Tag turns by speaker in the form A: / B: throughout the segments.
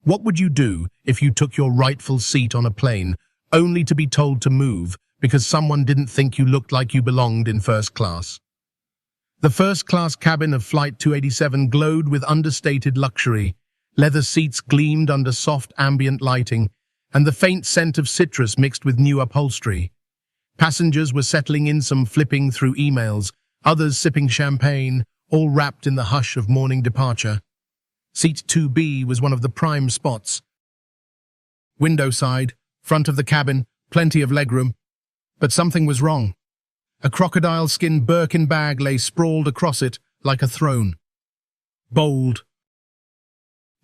A: What would you do if you took your rightful seat on a plane, only to be told to move because someone didn't think you looked like you belonged in first class? The first-class cabin of Flight 287 glowed with understated luxury. Leather seats gleamed under soft ambient lighting, and the faint scent of citrus mixed with new upholstery. Passengers were settling in, some flipping through emails, others sipping champagne, all wrapped in the hush of morning departure. Seat 2B was one of the prime spots. Window side, front of the cabin, plenty of legroom. But something was wrong. A crocodile-skin Birkin bag lay sprawled across it like a throne. Bold.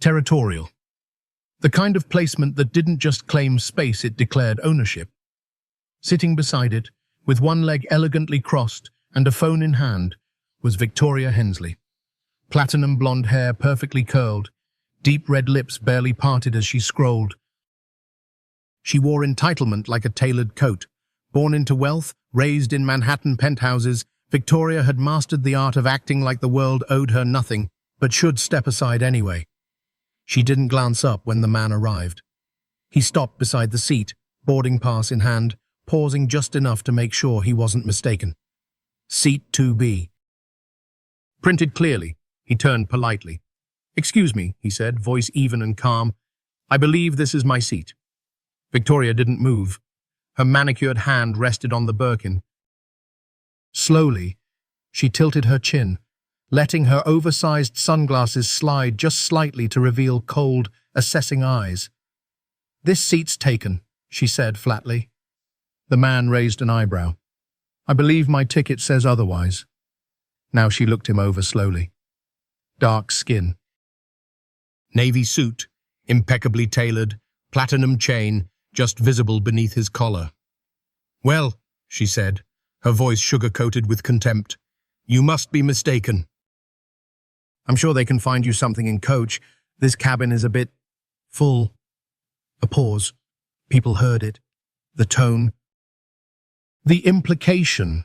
A: Territorial. The kind of placement that didn't just claim space, it declared ownership. Sitting beside it, with one leg elegantly crossed and a phone in hand, was Victoria Hensley. Platinum blonde hair perfectly curled, deep red lips barely parted as she scrolled. She wore entitlement like a tailored coat. Born into wealth, raised in Manhattan penthouses, Victoria had mastered the art of acting like the world owed her nothing, but should step aside anyway. She didn't glance up when the man arrived. He stopped beside the seat, boarding pass in hand, pausing just enough to make sure he wasn't mistaken. Seat 2B. Printed clearly, he turned politely. "Excuse me," he said, voice even and calm. "I believe this is my seat." Victoria didn't move. Her manicured hand rested on the Birkin. Slowly, she tilted her chin, letting her oversized sunglasses slide just slightly to reveal cold, assessing eyes. "This seat's taken," she said flatly. The man raised an eyebrow. "I believe my ticket says otherwise." Now she looked him over slowly. Dark skin. Navy suit, impeccably tailored, platinum chain, just visible beneath his collar. "Well," she said, her voice sugar-coated with contempt, "you must be mistaken. I'm sure they can find you something in coach. This cabin is a bit full." A pause. People heard it. The tone. The implication.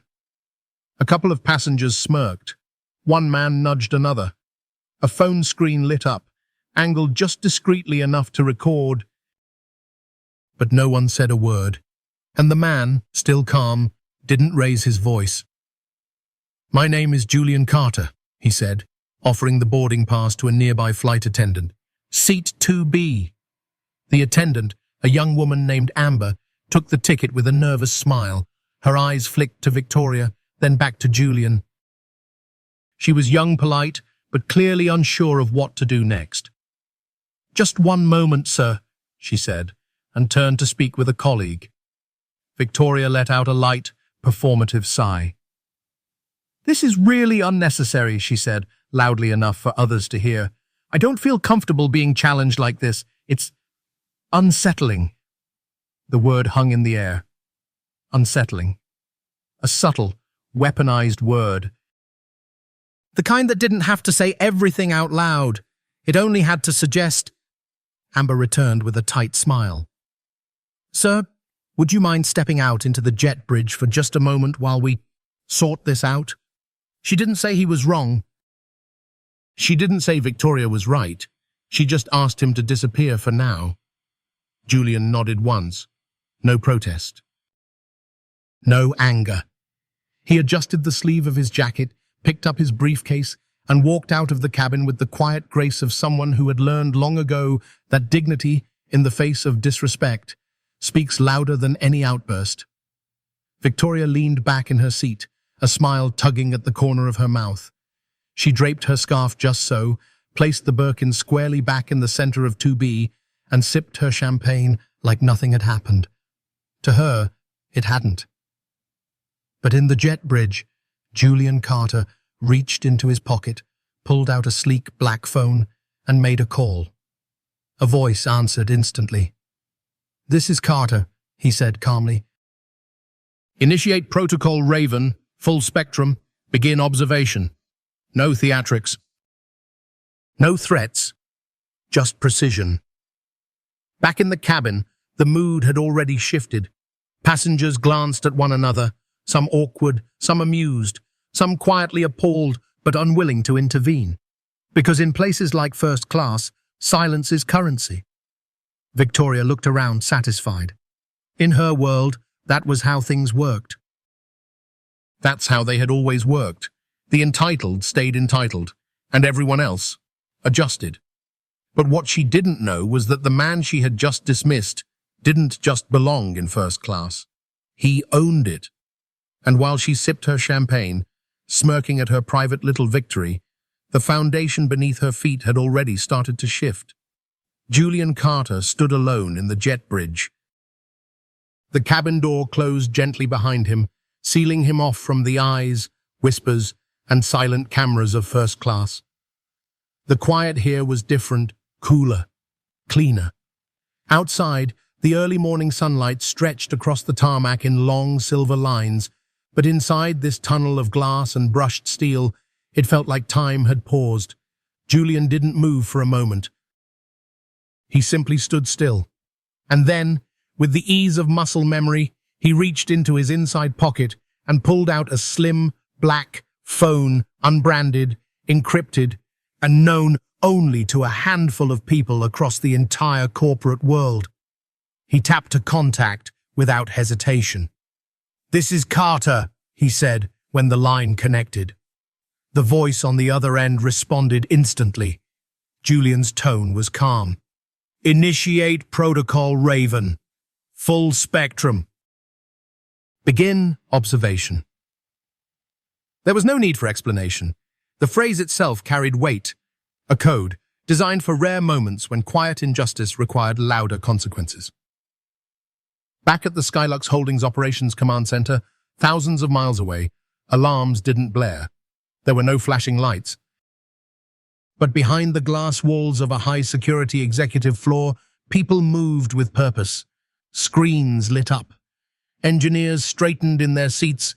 A: A couple of passengers smirked. One man nudged another. A phone screen lit up, angled just discreetly enough to record. But no one said a word, and the man, still calm, didn't raise his voice. "My name is Julian Carter," he said, offering the boarding pass to a nearby flight attendant. "Seat 2B. The attendant, a young woman named Amber, took the ticket with a nervous smile. Her eyes flicked to Victoria, then back to Julian. She was young, polite, but clearly unsure of what to do next. "Just one moment, sir," she said, and turned to speak with a colleague. Victoria let out a light, performative sigh. "This is really unnecessary," she said, loudly enough for others to hear. "I don't feel comfortable being challenged like this. It's unsettling." The word hung in the air. Unsettling. A subtle, weaponized word. The kind that didn't have to say everything out loud. It only had to suggest. Amber returned with a tight smile. "Sir, would you mind stepping out into the jet bridge for just a moment while we sort this out?" She didn't say he was wrong. She didn't say Victoria was right. She just asked him to disappear for now. Julian nodded once. No protest. No anger. He adjusted the sleeve of his jacket, picked up his briefcase, and walked out of the cabin with the quiet grace of someone who had learned long ago that dignity, in the face of disrespect, speaks louder than any outburst. Victoria leaned back in her seat, a smile tugging at the corner of her mouth. She draped her scarf just so, placed the Birkin squarely back in the center of 2B, and sipped her champagne like nothing had happened. To her, it hadn't. But in the jet bridge, Julian Carter reached into his pocket, pulled out a sleek black phone, and made a call. A voice answered instantly. "This is Carter," he said calmly. "Initiate protocol Raven, full spectrum, begin observation. No theatrics. No threats, just precision." Back in the cabin, the mood had already shifted. Passengers glanced at one another, some awkward, some amused, some quietly appalled but unwilling to intervene. Because in places like first class, silence is currency. Victoria looked around, satisfied. In her world, that was how things worked. That's how they had always worked. The entitled stayed entitled, and everyone else adjusted. But what she didn't know was that the man she had just dismissed didn't just belong in first class. He owned it. And while she sipped her champagne, smirking at her private little victory, the foundation beneath her feet had already started to shift. Julian Carter stood alone in the jet bridge. The cabin door closed gently behind him, sealing him off from the eyes, whispers, and silent cameras of first class. The quiet here was different, cooler, cleaner. Outside, the early morning sunlight stretched across the tarmac in long silver lines, but inside this tunnel of glass and brushed steel, it felt like time had paused. Julian didn't move for a moment. He simply stood still. And then, with the ease of muscle memory, he reached into his inside pocket and pulled out a slim, black phone, unbranded, encrypted, and known only to a handful of people across the entire corporate world. He tapped to contact without hesitation. "This is Carter," he said when the line connected. The voice on the other end responded instantly. Julian's tone was calm. "Initiate protocol, Raven. Full spectrum. Begin observation." There was no need for explanation. The phrase itself carried weight, a code designed for rare moments when quiet injustice required louder consequences. Back at the Skylux Holdings Operations Command Center, thousands of miles away, alarms didn't blare. There were no flashing lights. But behind the glass walls of a high-security executive floor, people moved with purpose. Screens lit up. Engineers straightened in their seats.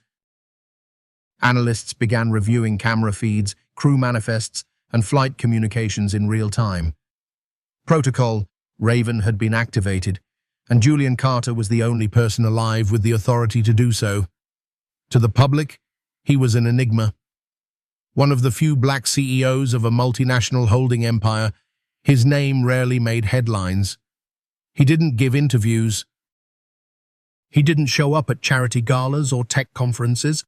A: Analysts began reviewing camera feeds, crew manifests, and flight communications in real time. Protocol, Raven, had been activated, and Julian Carter was the only person alive with the authority to do so. To the public, he was an enigma. One of the few black CEOs of a multinational holding empire, his name rarely made headlines. He didn't give interviews. He didn't show up at charity galas or tech conferences,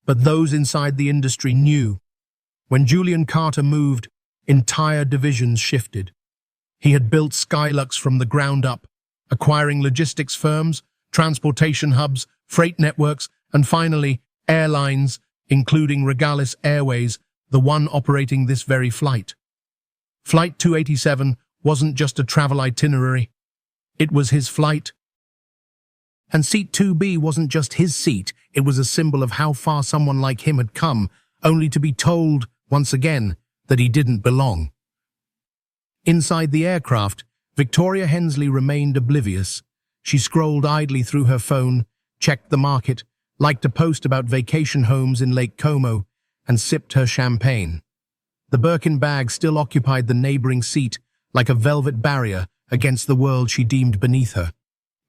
A: but those inside the industry knew. When Julian Carter moved, entire divisions shifted. He had built Skylux from the ground up, acquiring logistics firms, transportation hubs, freight networks, and finally, airlines, including Regalis Airways, the one operating this very flight. Flight 287 wasn't just a travel itinerary. It was his flight. And Seat 2B wasn't just his seat, it was a symbol of how far someone like him had come, only to be told, once again, that he didn't belong. Inside the aircraft, Victoria Hensley remained oblivious. She scrolled idly through her phone, checked the market, liked a post about vacation homes in Lake Como, and sipped her champagne. The Birkin bag still occupied the neighboring seat, like a velvet barrier against the world she deemed beneath her.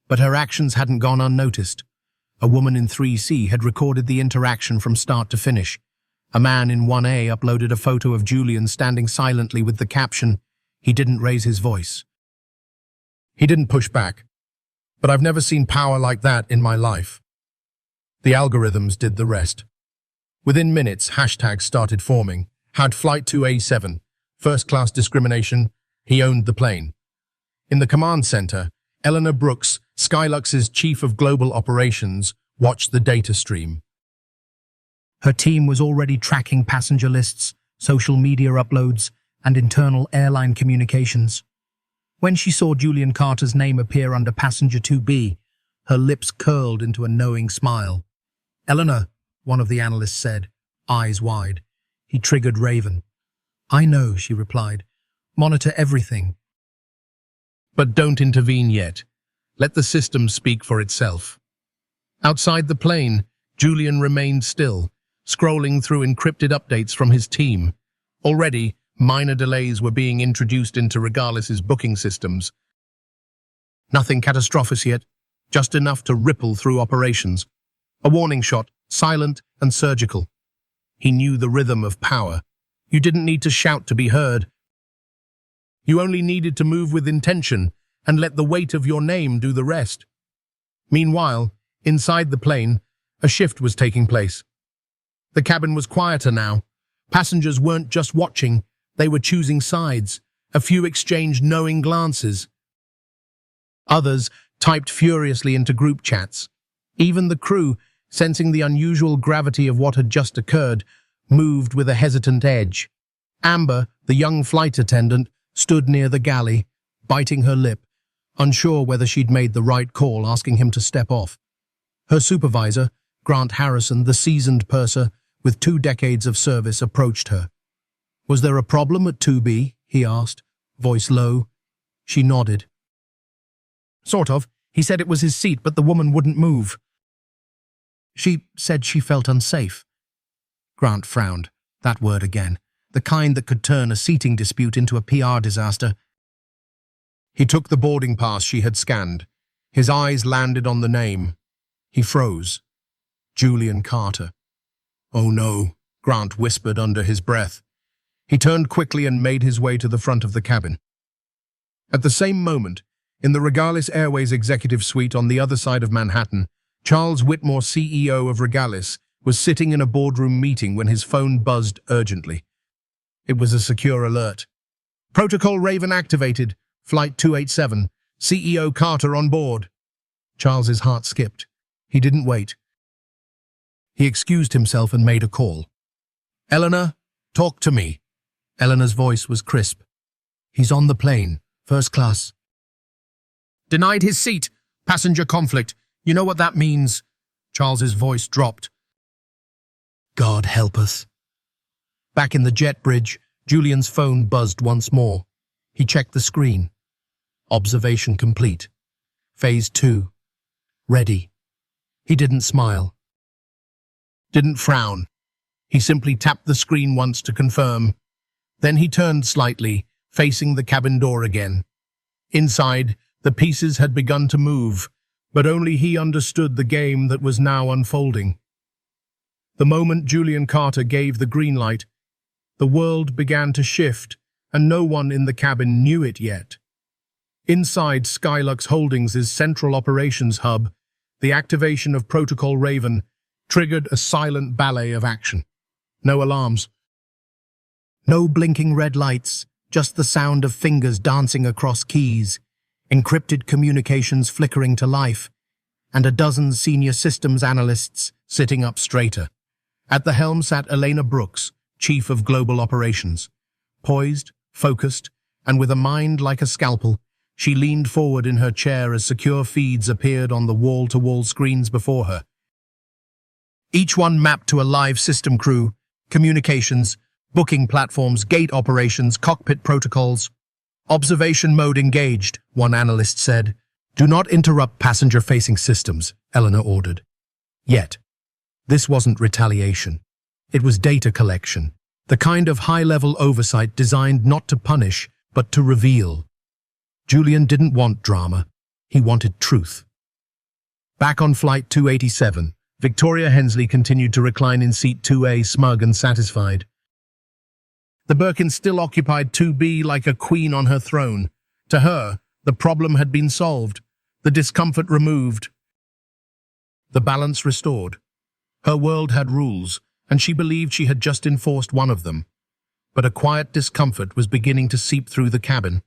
A: But her actions hadn't gone unnoticed. A woman in 3C had recorded the interaction from start to finish. A man in 1A uploaded a photo of Julian standing silently with the caption, "He didn't raise his voice. He didn't push back. But I've never seen power like that in my life." The algorithms did the rest. Within minutes, hashtags started forming. Had Flight 2A7, first-class discrimination, he owned the plane. In the command center, Eleanor Brooks, Skylux's chief of global operations, watched the data stream. Her team was already tracking passenger lists, social media uploads, and internal airline communications. When she saw Julian Carter's name appear under passenger 2B, her lips curled into a knowing smile. "Eleanor," one of the analysts said, eyes wide. He triggered Raven. "I know," she replied. "Monitor everything. But don't intervene yet. Let the system speak for itself." Outside the plane, Julian remained still, scrolling through encrypted updates from his team. Already, minor delays were being introduced into Regalis's booking systems. Nothing catastrophic yet, just enough to ripple through operations. A warning shot, silent and surgical. He knew the rhythm of power. You didn't need to shout to be heard. You only needed to move with intention, and let the weight of your name do the rest. Meanwhile, inside the plane, a shift was taking place. The cabin was quieter now. Passengers weren't just watching, they were choosing sides. A few exchanged knowing glances. Others typed furiously into group chats. Even the crew, sensing the unusual gravity of what had just occurred, moved with a hesitant edge. Amber, the young flight attendant, stood near the galley, biting her lip, unsure whether she'd made the right call asking him to step off. Her supervisor, Grant Harrison, the seasoned purser with 2 decades of service, approached her. "Was there a problem at 2B?" he asked, voice low. She nodded. "Sort of. He said it was his seat, but the woman wouldn't move." "She said she felt unsafe." Grant frowned. That word again. The kind that could turn a seating dispute into a PR disaster. He took the boarding pass she had scanned. His eyes landed on the name. He froze. Julian Carter. "Oh no," Grant whispered under his breath. He turned quickly and made his way to the front of the cabin. At the same moment, in the Regalis Airways executive suite on the other side of Manhattan, Charles Whitmore, CEO of Regalis, was sitting in a boardroom meeting when his phone buzzed urgently. It was a secure alert. "Protocol Raven activated. Flight 287. CEO Carter on board." Charles's heart skipped. He didn't wait. He excused himself and made a call. "Eleanor, talk to me." Eleanor's voice was crisp. "He's on the plane. First class." "Denied his seat. Passenger conflict. You know what that means." Charles's voice dropped. "God help us." Back in the jet bridge, Julian's phone buzzed once more. He checked the screen. Observation complete. Phase 2. Ready. He didn't smile. Didn't frown. He simply tapped the screen once to confirm. Then he turned slightly, facing the cabin door again. Inside, the pieces had begun to move, but only he understood the game that was now unfolding. The moment Julian Carter gave the green light, the world began to shift, and no one in the cabin knew it yet. Inside Skylux Holdings' central operations hub, the activation of Protocol Raven triggered a silent ballet of action. No alarms. No blinking red lights, just the sound of fingers dancing across keys, encrypted communications flickering to life, and a dozen senior systems analysts sitting up straighter. At the helm sat Elena Brooks, Chief of Global Operations. Poised, focused, and with a mind like a scalpel, she leaned forward in her chair as secure feeds appeared on the wall-to-wall screens before her. Each one mapped to a live system crew, communications, booking platforms, gate operations, cockpit protocols. "Observation mode engaged," one analyst said. "Do not interrupt passenger-facing systems," Eleanor ordered. Yet, this wasn't retaliation. It was data collection, the kind of high-level oversight designed not to punish, but to reveal. Julian didn't want drama. He wanted truth. Back on Flight 287, Victoria Hensley continued to recline in seat 2A, smug and satisfied. The Birkin still occupied 2B like a queen on her throne. To her, the problem had been solved, the discomfort removed, the balance restored. Her world had rules, and she believed she had just enforced one of them. But a quiet discomfort was beginning to seep through the cabin.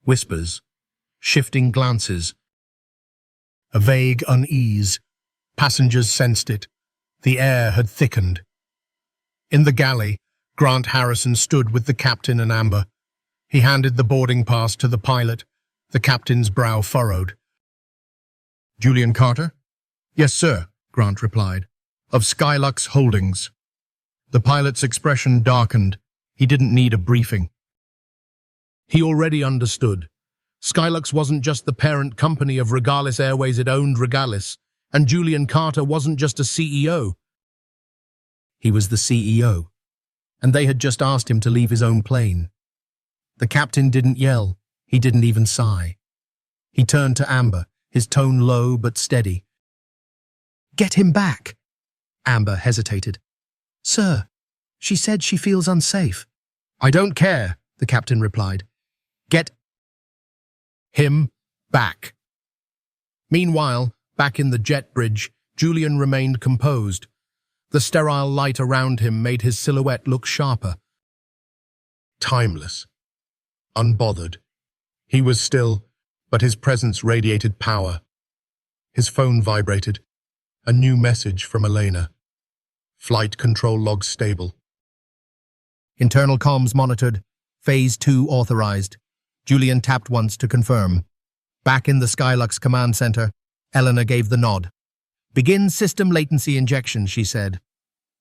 A: Whispers, shifting glances, a vague unease. Passengers sensed it. The air had thickened. In the galley, Grant Harrison stood with the captain and Amber. He handed the boarding pass to the pilot. The captain's brow furrowed. "Julian Carter?" "Yes, sir," Grant replied. "Of Skylux Holdings." The pilot's expression darkened. He didn't need a briefing. He already understood. Skylux wasn't just the parent company of Regalis Airways, it owned Regalis. And Julian Carter wasn't just a CEO. He was the CEO. And they had just asked him to leave his own plane. The captain didn't yell. He didn't even sigh. He turned to Amber, his tone low but steady. "Get him back." Amber hesitated. "Sir, she said she feels unsafe." "I don't care," the captain replied. "Get him Back. Meanwhile, back in the jet bridge, Julian remained composed. The sterile light around him made his silhouette look sharper. Timeless. Unbothered. He was still, but his presence radiated power. His phone vibrated. A new message from Elena. Flight control logs stable.
B: Internal comms monitored. Phase 2 authorized. Julian tapped once to confirm. Back in the Skylux command center, Elena gave the nod. Begin system latency injection, she said.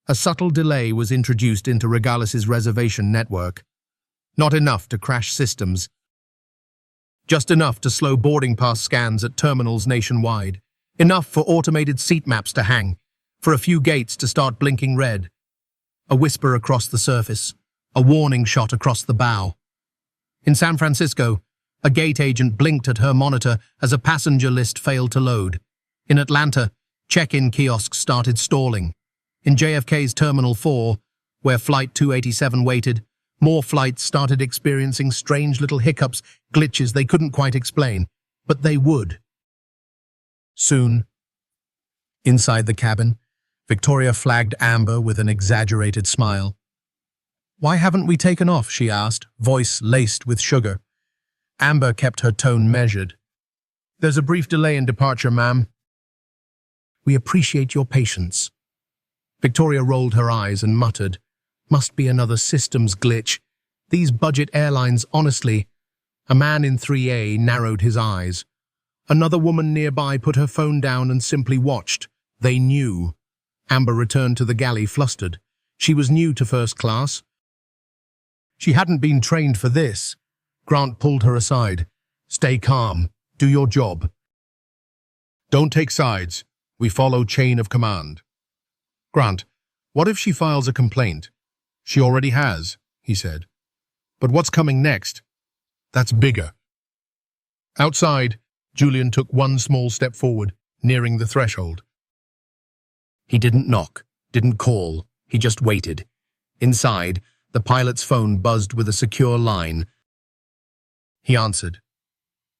B: A subtle delay was introduced into Regalis's reservation network. Not enough to crash systems. Just enough to slow boarding pass scans at terminals nationwide. Enough for automated seat maps to hang. For a few gates to start blinking red. A whisper across the surface. A warning shot across the bow. In San Francisco, a gate agent blinked at her monitor as a passenger list failed to load. In Atlanta, check-in kiosks started stalling. In JFK's Terminal 4, where Flight 287 waited, more flights started experiencing strange little hiccups, glitches they couldn't quite explain, but they would. Soon, inside the cabin, Victoria flagged Amber with an exaggerated smile. "Why haven't we taken off?" she asked, voice laced with sugar. Amber kept her tone measured. "There's a brief delay in departure, ma'am." "We appreciate your patience." Victoria rolled her eyes and muttered, "Must be another systems glitch. These budget airlines, honestly." A man in 3A narrowed his eyes. Another woman nearby put her phone down and simply watched. They knew. Amber returned to the galley flustered. She was new to first class. She hadn't been trained for this. Grant pulled her aside. "Stay calm. Do your job. Don't take sides. We follow chain of command." "Grant, what if she files a complaint?" "She already has," he said. "But what's coming next?" "That's bigger." Outside, Julian took one small step forward, nearing the threshold. He didn't knock, didn't call, he just waited. Inside, the pilot's phone buzzed with a secure line. He answered.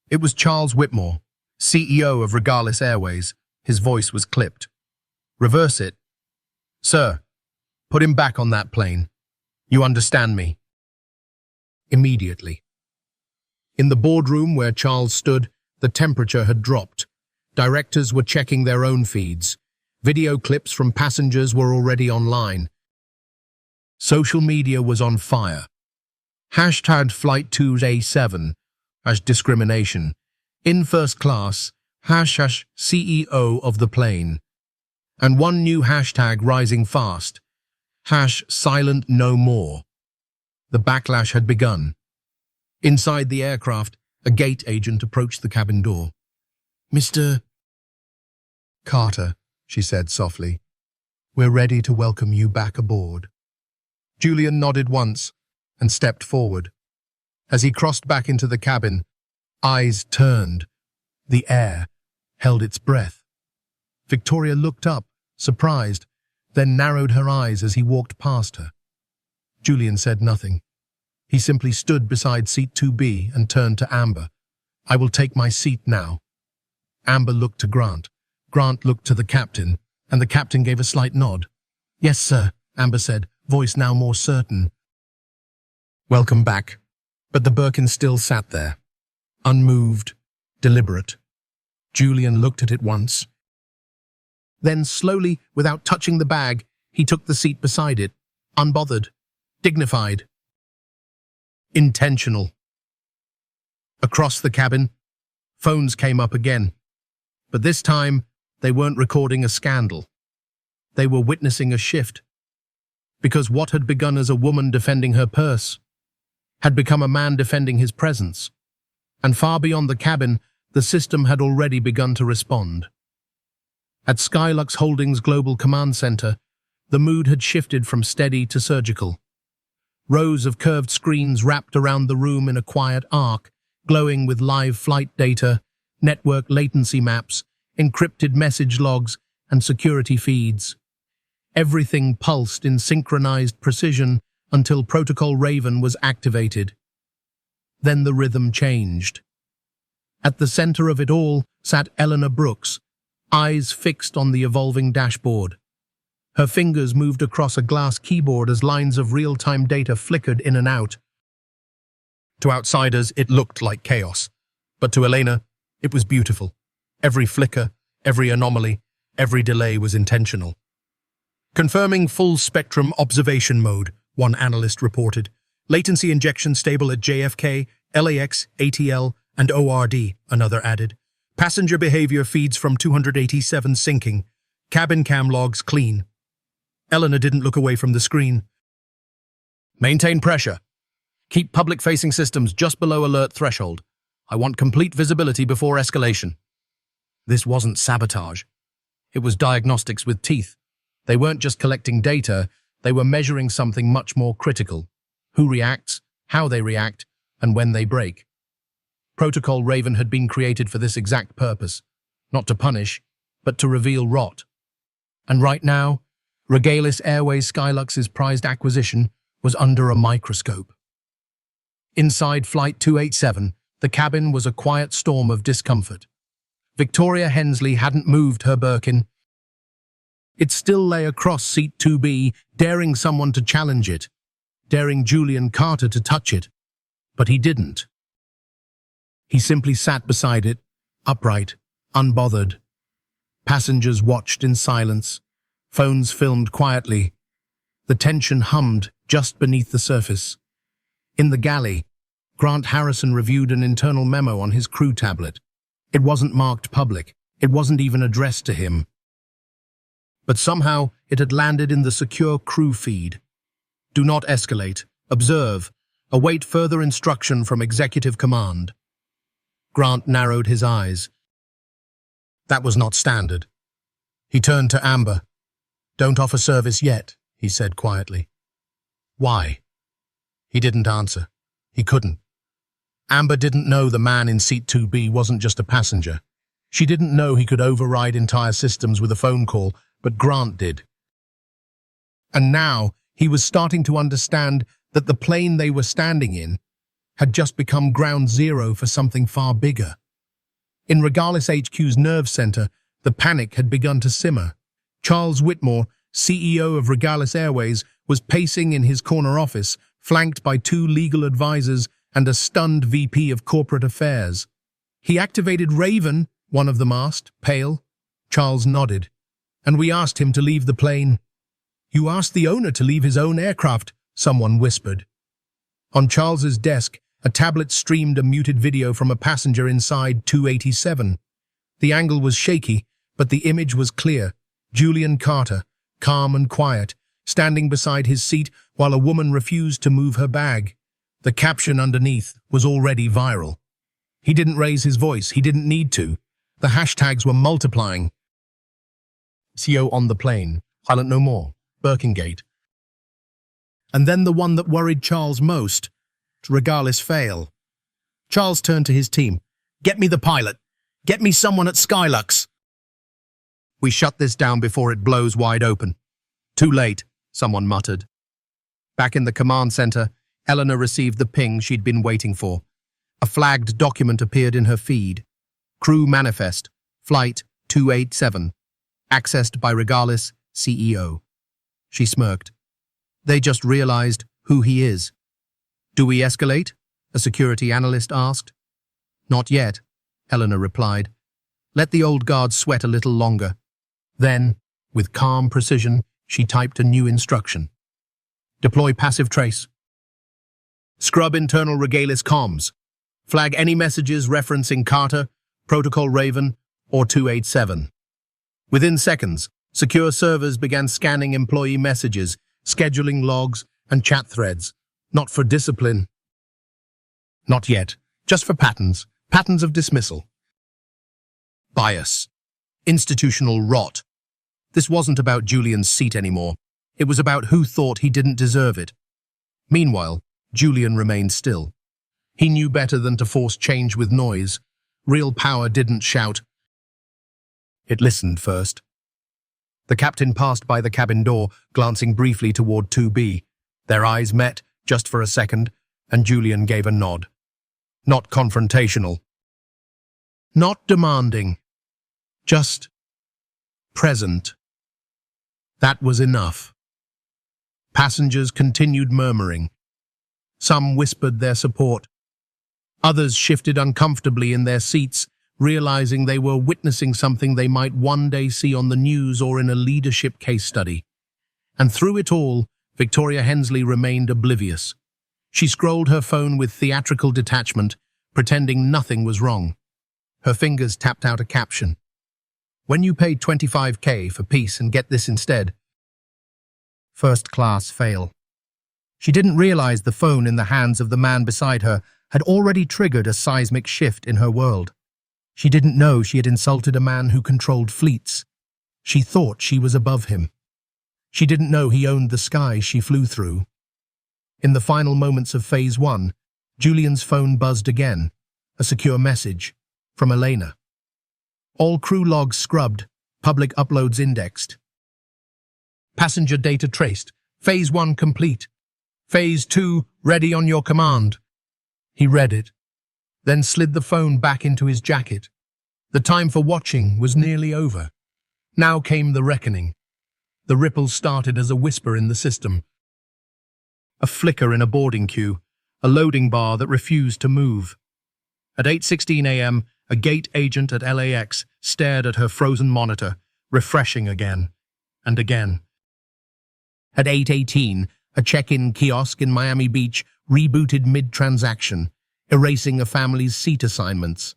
B: It was Charles Whitmore, CEO of Regalis Airways. His voice was clipped. "Reverse it." "Sir, put him back on that plane. You understand me?" Immediately. In the boardroom where Charles stood, the temperature had dropped. Directors were checking their own feeds. Video clips from passengers were already online. Social media was on fire. Hashtag Flight 2A7 as discrimination. In first class, hashtag CEO of the plane. And one new hashtag rising fast. Silent no more. The backlash had begun. Inside the aircraft, a gate agent approached the cabin door. "Mr. Carter," she said softly, "we're ready to welcome you back aboard." Julian nodded once and stepped forward. As he crossed back into the cabin, eyes turned. The air held its breath. Victoria looked up, surprised, then narrowed her eyes as he walked past her. Julian said nothing. He simply stood beside seat 2B and turned to Amber. "I will take my seat now." Amber looked to Grant. Grant looked to the captain, and the captain gave a slight nod. "Yes, sir," Amber said, voice now more certain. "Welcome back." But the Birkin still sat there, unmoved, deliberate. Julian looked at it once. Then slowly, without touching the bag, he took the seat beside it, unbothered, dignified, intentional. Across the cabin, phones came up again. But this time, they weren't recording a scandal. They were witnessing a shift. Because what had begun as a woman defending her purse had become a man defending his presence. And far beyond the cabin, the system had already begun to respond. At Skylux Holdings Global Command Center, the mood had shifted from steady to surgical. Rows of curved screens wrapped around the room in a quiet arc, glowing with live flight data, network latency maps, encrypted message logs, and security feeds. Everything pulsed in synchronized precision until Protocol Raven was activated. Then the rhythm changed.
A: At the center of it all sat Eleanor Brooks, eyes fixed on the evolving dashboard. Her fingers moved across a glass keyboard as lines of real-time data flickered in and out. To outsiders, it looked like chaos. But to Elena, it was beautiful. Every flicker, every anomaly, every delay was intentional. Confirming full-spectrum observation mode, one analyst reported. Latency injection stable at JFK, LAX, ATL, and ORD, another added. Passenger behavior feeds from 287 syncing. Cabin cam logs clean. Eleanor didn't look away from the screen. Maintain pressure. Keep public-facing systems just below alert threshold. I want complete visibility before escalation. This wasn't sabotage. It was diagnostics with teeth. They weren't just collecting data, they were measuring something much more critical. Who reacts, how they react, and when they break. Protocol Raven had been created for this exact purpose. Not to punish, but to reveal rot. And right now, Regalis Airways Skylux's prized acquisition was under a microscope. Inside Flight 287, the cabin was a quiet storm of discomfort. Victoria Hensley hadn't moved her Birkin. It still lay across seat 2B, daring someone to challenge it, daring Julian Carter to touch it. But he didn't. He simply sat beside it, upright, unbothered. Passengers watched in silence. Phones filmed quietly. The tension hummed just beneath the surface. In the galley, Grant Harrison reviewed an internal memo on his crew tablet. It wasn't marked public. It wasn't even addressed to him. But somehow it had landed in the secure crew feed. Do not escalate. Observe. Await further instruction from Executive Command. Grant narrowed his eyes. That was not standard. He turned to Amber. Don't offer service yet, he said quietly. Why? He didn't answer. He couldn't. Amber didn't know the man in seat 2B wasn't just a passenger. She didn't know he could override entire systems with a phone call, but Grant did. And now he was starting to understand that the plane they were standing in had just become ground zero for something far bigger. In Regalis HQ's nerve center, the panic had begun to simmer. Charles Whitmore, CEO of Regalis Airways, was pacing in his corner office, flanked by two legal advisors and a stunned VP of Corporate Affairs. He activated Raven, one of them asked, pale. Charles nodded. And we asked him to leave the plane. You asked the owner to leave his own aircraft, someone whispered. On Charles's desk, a tablet streamed a muted video from a passenger inside 287. The angle was shaky, but the image was clear. Julian Carter, calm and quiet, standing beside his seat while a woman refused to move her bag. The caption underneath was already viral. He didn't raise his voice. He didn't need to. The hashtags were multiplying. CO on the plane. Pilot no more. Birkingate. And then the one that worried Charles most. Regalis fail. Charles turned to his team. Get me the pilot. Get me someone at Skylux. We shut this down before it blows wide open. Too late, someone muttered. Back in the command center, Eleanor received the ping she'd been waiting for. A flagged document appeared in her feed. Crew manifest, Flight 287, accessed by Regalis CEO. She smirked. They just realized who he is. Do we escalate? A security analyst asked. Not yet, Eleanor replied. Let the old guard sweat a little longer. Then, with calm precision, she typed a new instruction. Deploy passive trace. Scrub internal Regalis comms. Flag any messages referencing Carter, Protocol Raven, or 287. Within seconds, secure servers began scanning employee messages, scheduling logs, and chat threads. Not for discipline. Not yet. Just for patterns. Patterns of dismissal. Bias. Institutional rot. This wasn't about Julian's seat anymore. It was about who thought he didn't deserve it. Meanwhile, Julian remained still. He knew better than to force change with noise. Real power didn't shout. It listened first. The captain passed by the cabin door, glancing briefly toward 2B. Their eyes met, just for a second, and Julian gave a nod. Not confrontational. Not demanding, just present. That was enough. Passengers continued murmuring. Some whispered their support. Others shifted uncomfortably in their seats, realizing they were witnessing something they might one day see on the news or in a leadership case study. And through it all, Victoria Hensley remained oblivious. She scrolled her phone with theatrical detachment, pretending nothing was wrong. Her fingers tapped out a caption. When you paid $25K for peace and get this instead. First class fail. She didn't realize the phone in the hands of the man beside her had already triggered a seismic shift in her world. She didn't know she had insulted a man who controlled fleets. She thought she was above him. She didn't know he owned the skies she flew through. In the final moments of Phase 1, Julian's phone buzzed again, a secure message from Elena. All crew logs scrubbed, public uploads indexed. Passenger data traced. Phase 1 complete. Phase 2 ready on your command. He read it, then slid the phone back into his jacket. The time for watching was nearly over. Now came the reckoning. The ripples started as a whisper in the system. A flicker in a boarding queue, a loading bar that refused to move. At 8:16 a.m., a gate agent at LAX stared at her frozen monitor, refreshing again and again. At 8:18, a check-in kiosk in Miami Beach rebooted mid-transaction, erasing a family's seat assignments.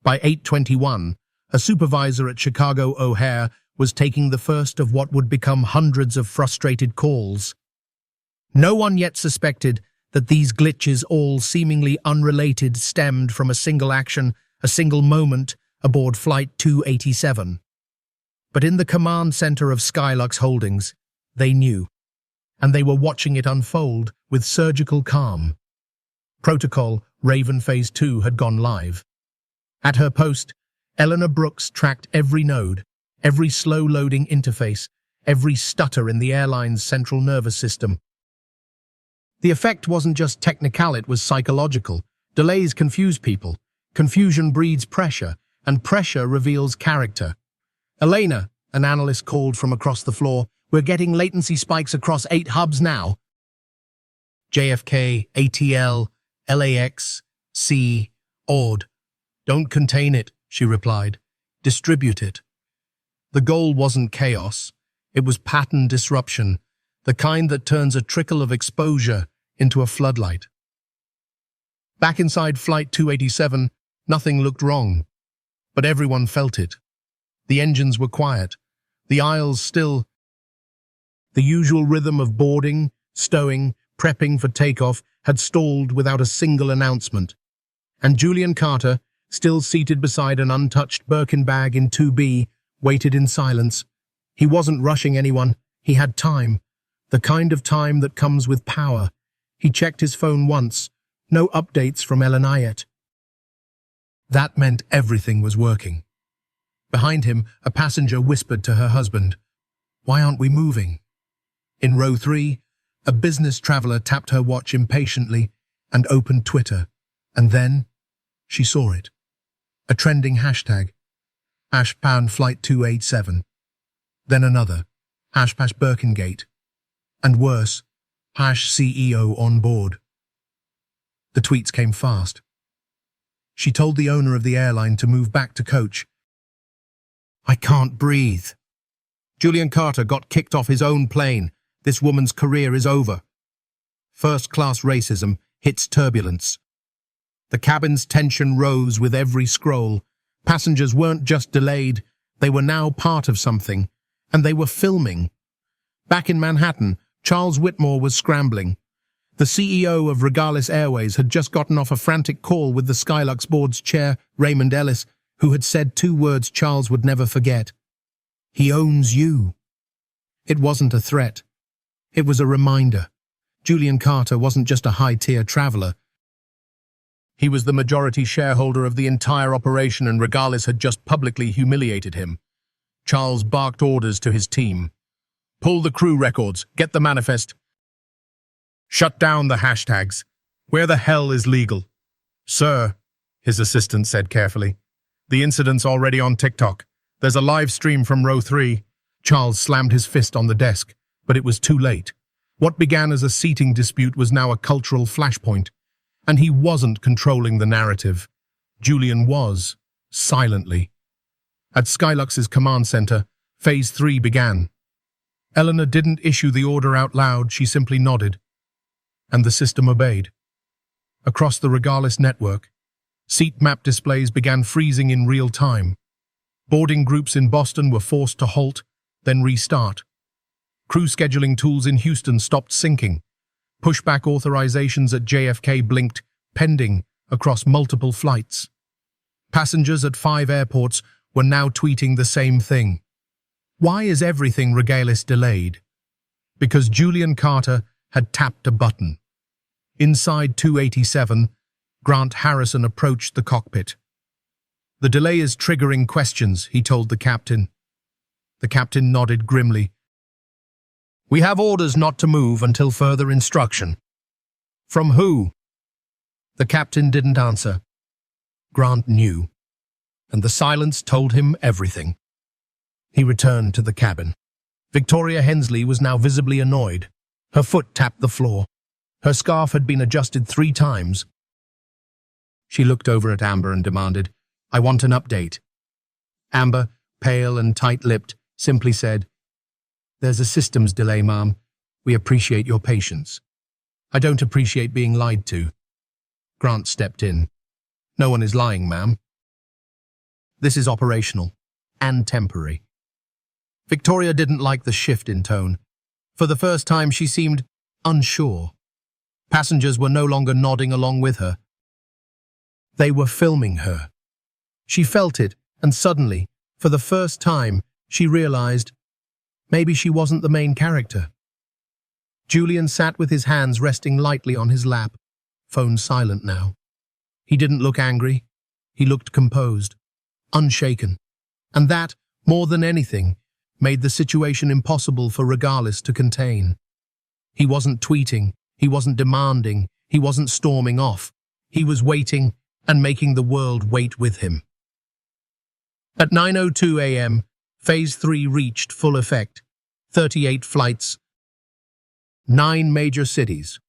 A: By 8:21, a supervisor at Chicago O'Hare was taking the first of what would become hundreds of frustrated calls. No one yet suspected that these glitches, all seemingly unrelated, stemmed from a single action, a single moment aboard Flight 287. But in the command center of Skylux Holdings, they knew, and they were watching it unfold with surgical calm. Protocol Raven Phase 2 had gone live. At her post, Eleanor Brooks tracked every node, every slow-loading interface, every stutter in the airline's central nervous system. The effect wasn't just technical, it was psychological. Delays confuse people. Confusion breeds pressure, and pressure reveals character. Elena, an analyst called from across the floor, we're getting latency spikes across 8 hubs now. JFK, ATL, LAX, C, ORD. Don't contain it, she replied. Distribute it. The goal wasn't chaos. It was pattern disruption, the kind that turns a trickle of exposure into a floodlight. Back inside Flight 287, nothing looked wrong, but everyone felt it. The engines were quiet, the aisles still. The usual rhythm of boarding, stowing, prepping for takeoff had stalled without a single announcement. And Julian Carter, still seated beside an untouched Birkin bag in 2B, waited in silence. He wasn't rushing anyone. He had time, the kind of time that comes with power. He checked his phone once. No updates from Airline yet. That meant everything was working. Behind him, a passenger whispered to her husband, "Why aren't we moving?" In row 3, a business traveler tapped her watch impatiently and opened Twitter. And then she saw it. A trending hashtag, #pound Flight 287. Then another, #Birkingate. And worse, #CEO on board. The tweets came fast. She told the owner of the airline to move back to coach. I can't breathe. Julian Carter got kicked off his own plane. This woman's career is over. First-class racism hits turbulence. The cabin's tension rose with every scroll. Passengers weren't just delayed, they were now part of something, and they were filming. Back in Manhattan, Charles Whitmore was scrambling. The CEO of Regalis Airways had just gotten off a frantic call with the Skylux board's chair, Raymond Ellis, who had said 2 words Charles would never forget. He owns you. It wasn't a threat. It was a reminder. Julian Carter wasn't just a high-tier traveler. He was the majority shareholder of the entire operation, and Regalis had just publicly humiliated him. Charles barked orders to his team. Pull the crew records, get the manifest. Shut down the hashtags. Where the hell is legal? Sir, his assistant said carefully, The incident's already on TikTok. There's a live stream from row 3. Charles slammed his fist on the desk, but it was too late. What began as a seating dispute was now a cultural flashpoint, and he wasn't controlling the narrative. Julian was, silently. At Skylux's command center, Phase 3 began. Eleanor didn't issue the order out loud, she simply nodded. And the system obeyed. Across the Regalis network, seat map displays began freezing in real time. Boarding groups in Boston were forced to halt, then restart. Crew scheduling tools in Houston stopped syncing. Pushback authorizations at JFK blinked, pending, across multiple flights. Passengers at 5 airports were now tweeting the same thing. Why is everything Regalis delayed? Because Julian Carter had tapped a button. Inside 287, Grant Harrison approached the cockpit. The delay is triggering questions, he told the captain. The captain nodded grimly. We have orders not to move until further instruction. From who? The captain didn't answer. Grant knew, and the silence told him everything. He returned to the cabin. Victoria Hensley was now visibly annoyed. Her foot tapped the floor. Her scarf had been adjusted 3 times. She looked over at Amber and demanded, I want an update. Amber, pale and tight-lipped, simply said, There's a systems delay, ma'am. We appreciate your patience. I don't appreciate being lied to. Grant stepped in. No one is lying, ma'am. This is operational and temporary. Victoria didn't like the shift in tone. For the first time, she seemed unsure. Passengers were no longer nodding along with her. They were filming her. She felt it, and suddenly, for the first time, she realized maybe she wasn't the main character. Julian sat with his hands resting lightly on his lap, phone silent now. He didn't look angry. He looked composed, unshaken. And that, more than anything, made the situation impossible for Regalis to contain. He wasn't tweeting, he wasn't demanding, he wasn't storming off. He was waiting and making the world wait with him. At 9:02 a.m., Phase 3 reached full effect. 38 flights, 9 major cities.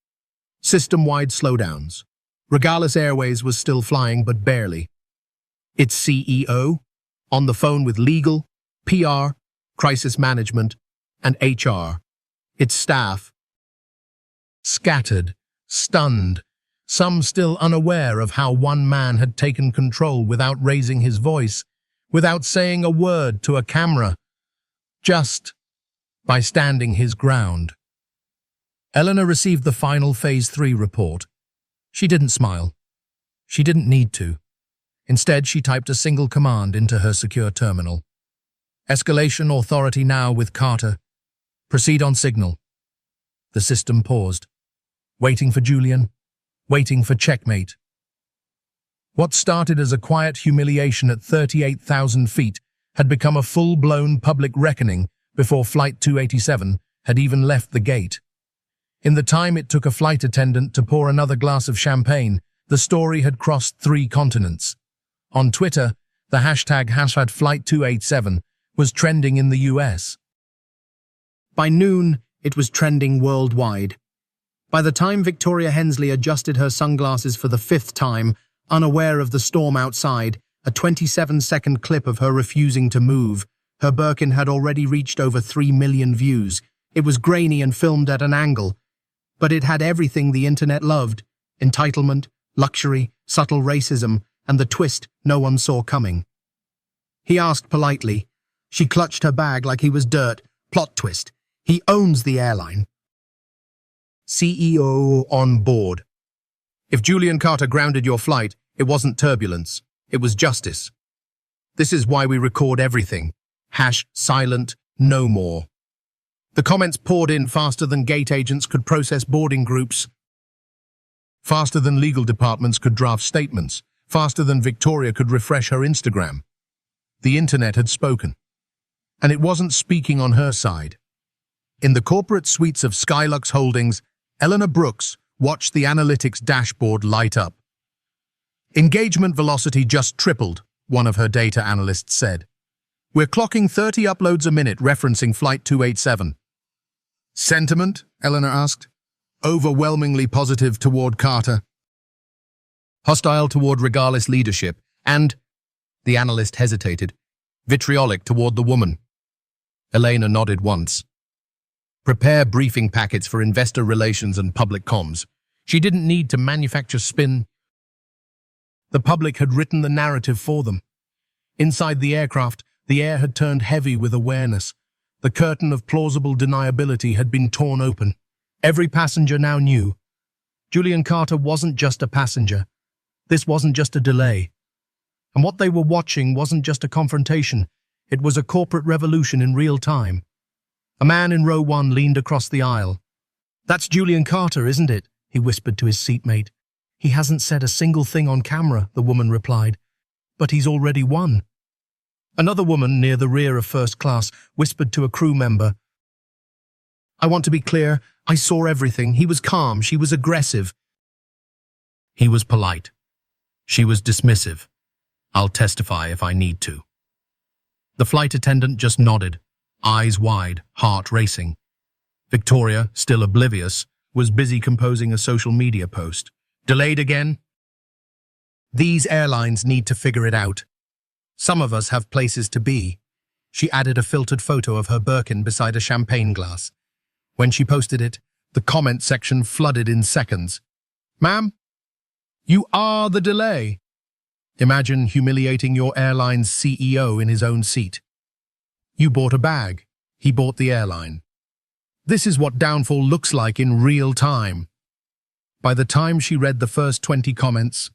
A: System-wide slowdowns. Regalis Airways was still flying, but barely. Its CEO, on the phone with legal, PR, crisis management, and HR. Its staff, scattered, stunned, some still unaware of how one man had taken control without raising his voice, without saying a word to a camera, just by standing his ground. Eleanor received the final Phase 3 report. She didn't smile. She didn't need to. Instead, she typed a single command into her secure terminal. Escalation authority now with Carter. Proceed on signal. The system paused, waiting for Julian, waiting for checkmate. What started as a quiet humiliation at 38,000 feet had become a full-blown public reckoning before Flight 287 had even left the gate. In the time it took a flight attendant to pour another glass of champagne, the story had crossed 3 continents. On Twitter, the hashtag #Flight287 was trending in the US. By noon, it was trending worldwide. By the time Victoria Hensley adjusted her sunglasses for the 5th time, unaware of the storm outside, a 27-second clip of her refusing to move, her Birkin had already reached over 3 million views. It was grainy and filmed at an angle, but it had everything the internet loved: entitlement, luxury, subtle racism, and the twist no one saw coming. He asked politely. She clutched her bag like he was dirt. Plot twist. He owns the airline. CEO on board. If Julian Carter grounded your flight, it wasn't turbulence. It was justice. This is why we record everything. #silent, no more. The comments poured in faster than gate agents could process boarding groups, faster than legal departments could draft statements, faster than Victoria could refresh her Instagram. The internet had spoken. And it wasn't speaking on her side. In the corporate suites of Skylux Holdings, Eleanor Brooks watched the analytics dashboard light up. Engagement velocity just tripled, one of her data analysts said. We're clocking 30 uploads a minute referencing Flight 287. Sentiment? Eleanor asked. Overwhelmingly positive toward Carter.
B: Hostile toward Regalis leadership, and, the analyst hesitated, vitriolic toward the woman. Elena nodded once. Prepare briefing packets for investor relations and public comms. She didn't need to manufacture spin. The public had written the narrative for them. Inside the aircraft, the air had turned heavy with awareness. The curtain of plausible deniability had been torn open. Every passenger now knew. Julian Carter wasn't just a passenger. This wasn't just a delay. And what they were watching wasn't just a confrontation. It was a corporate revolution in real time. A man in row 1 leaned across the aisle. That's Julian Carter, isn't it? He whispered to his seatmate. He hasn't said a single thing on camera, the woman replied. But he's already won. Another woman near the rear of first class whispered to a crew member. I want to be clear, I saw everything. He was calm, she was aggressive. He was polite. She was dismissive. I'll testify if I need to. The flight attendant just nodded, eyes wide, heart racing. Victoria, still oblivious, was busy composing a social media post. Delayed again? These airlines need to figure it out. Some of us have places to be. She added a filtered photo of her Birkin beside a champagne glass. When she posted it, the comment section flooded in seconds. Ma'am, you are the delay. Imagine humiliating your airline's CEO in his own seat. You bought a bag. He bought the airline. This is what downfall looks like in real time. By the time she read the first 20 comments,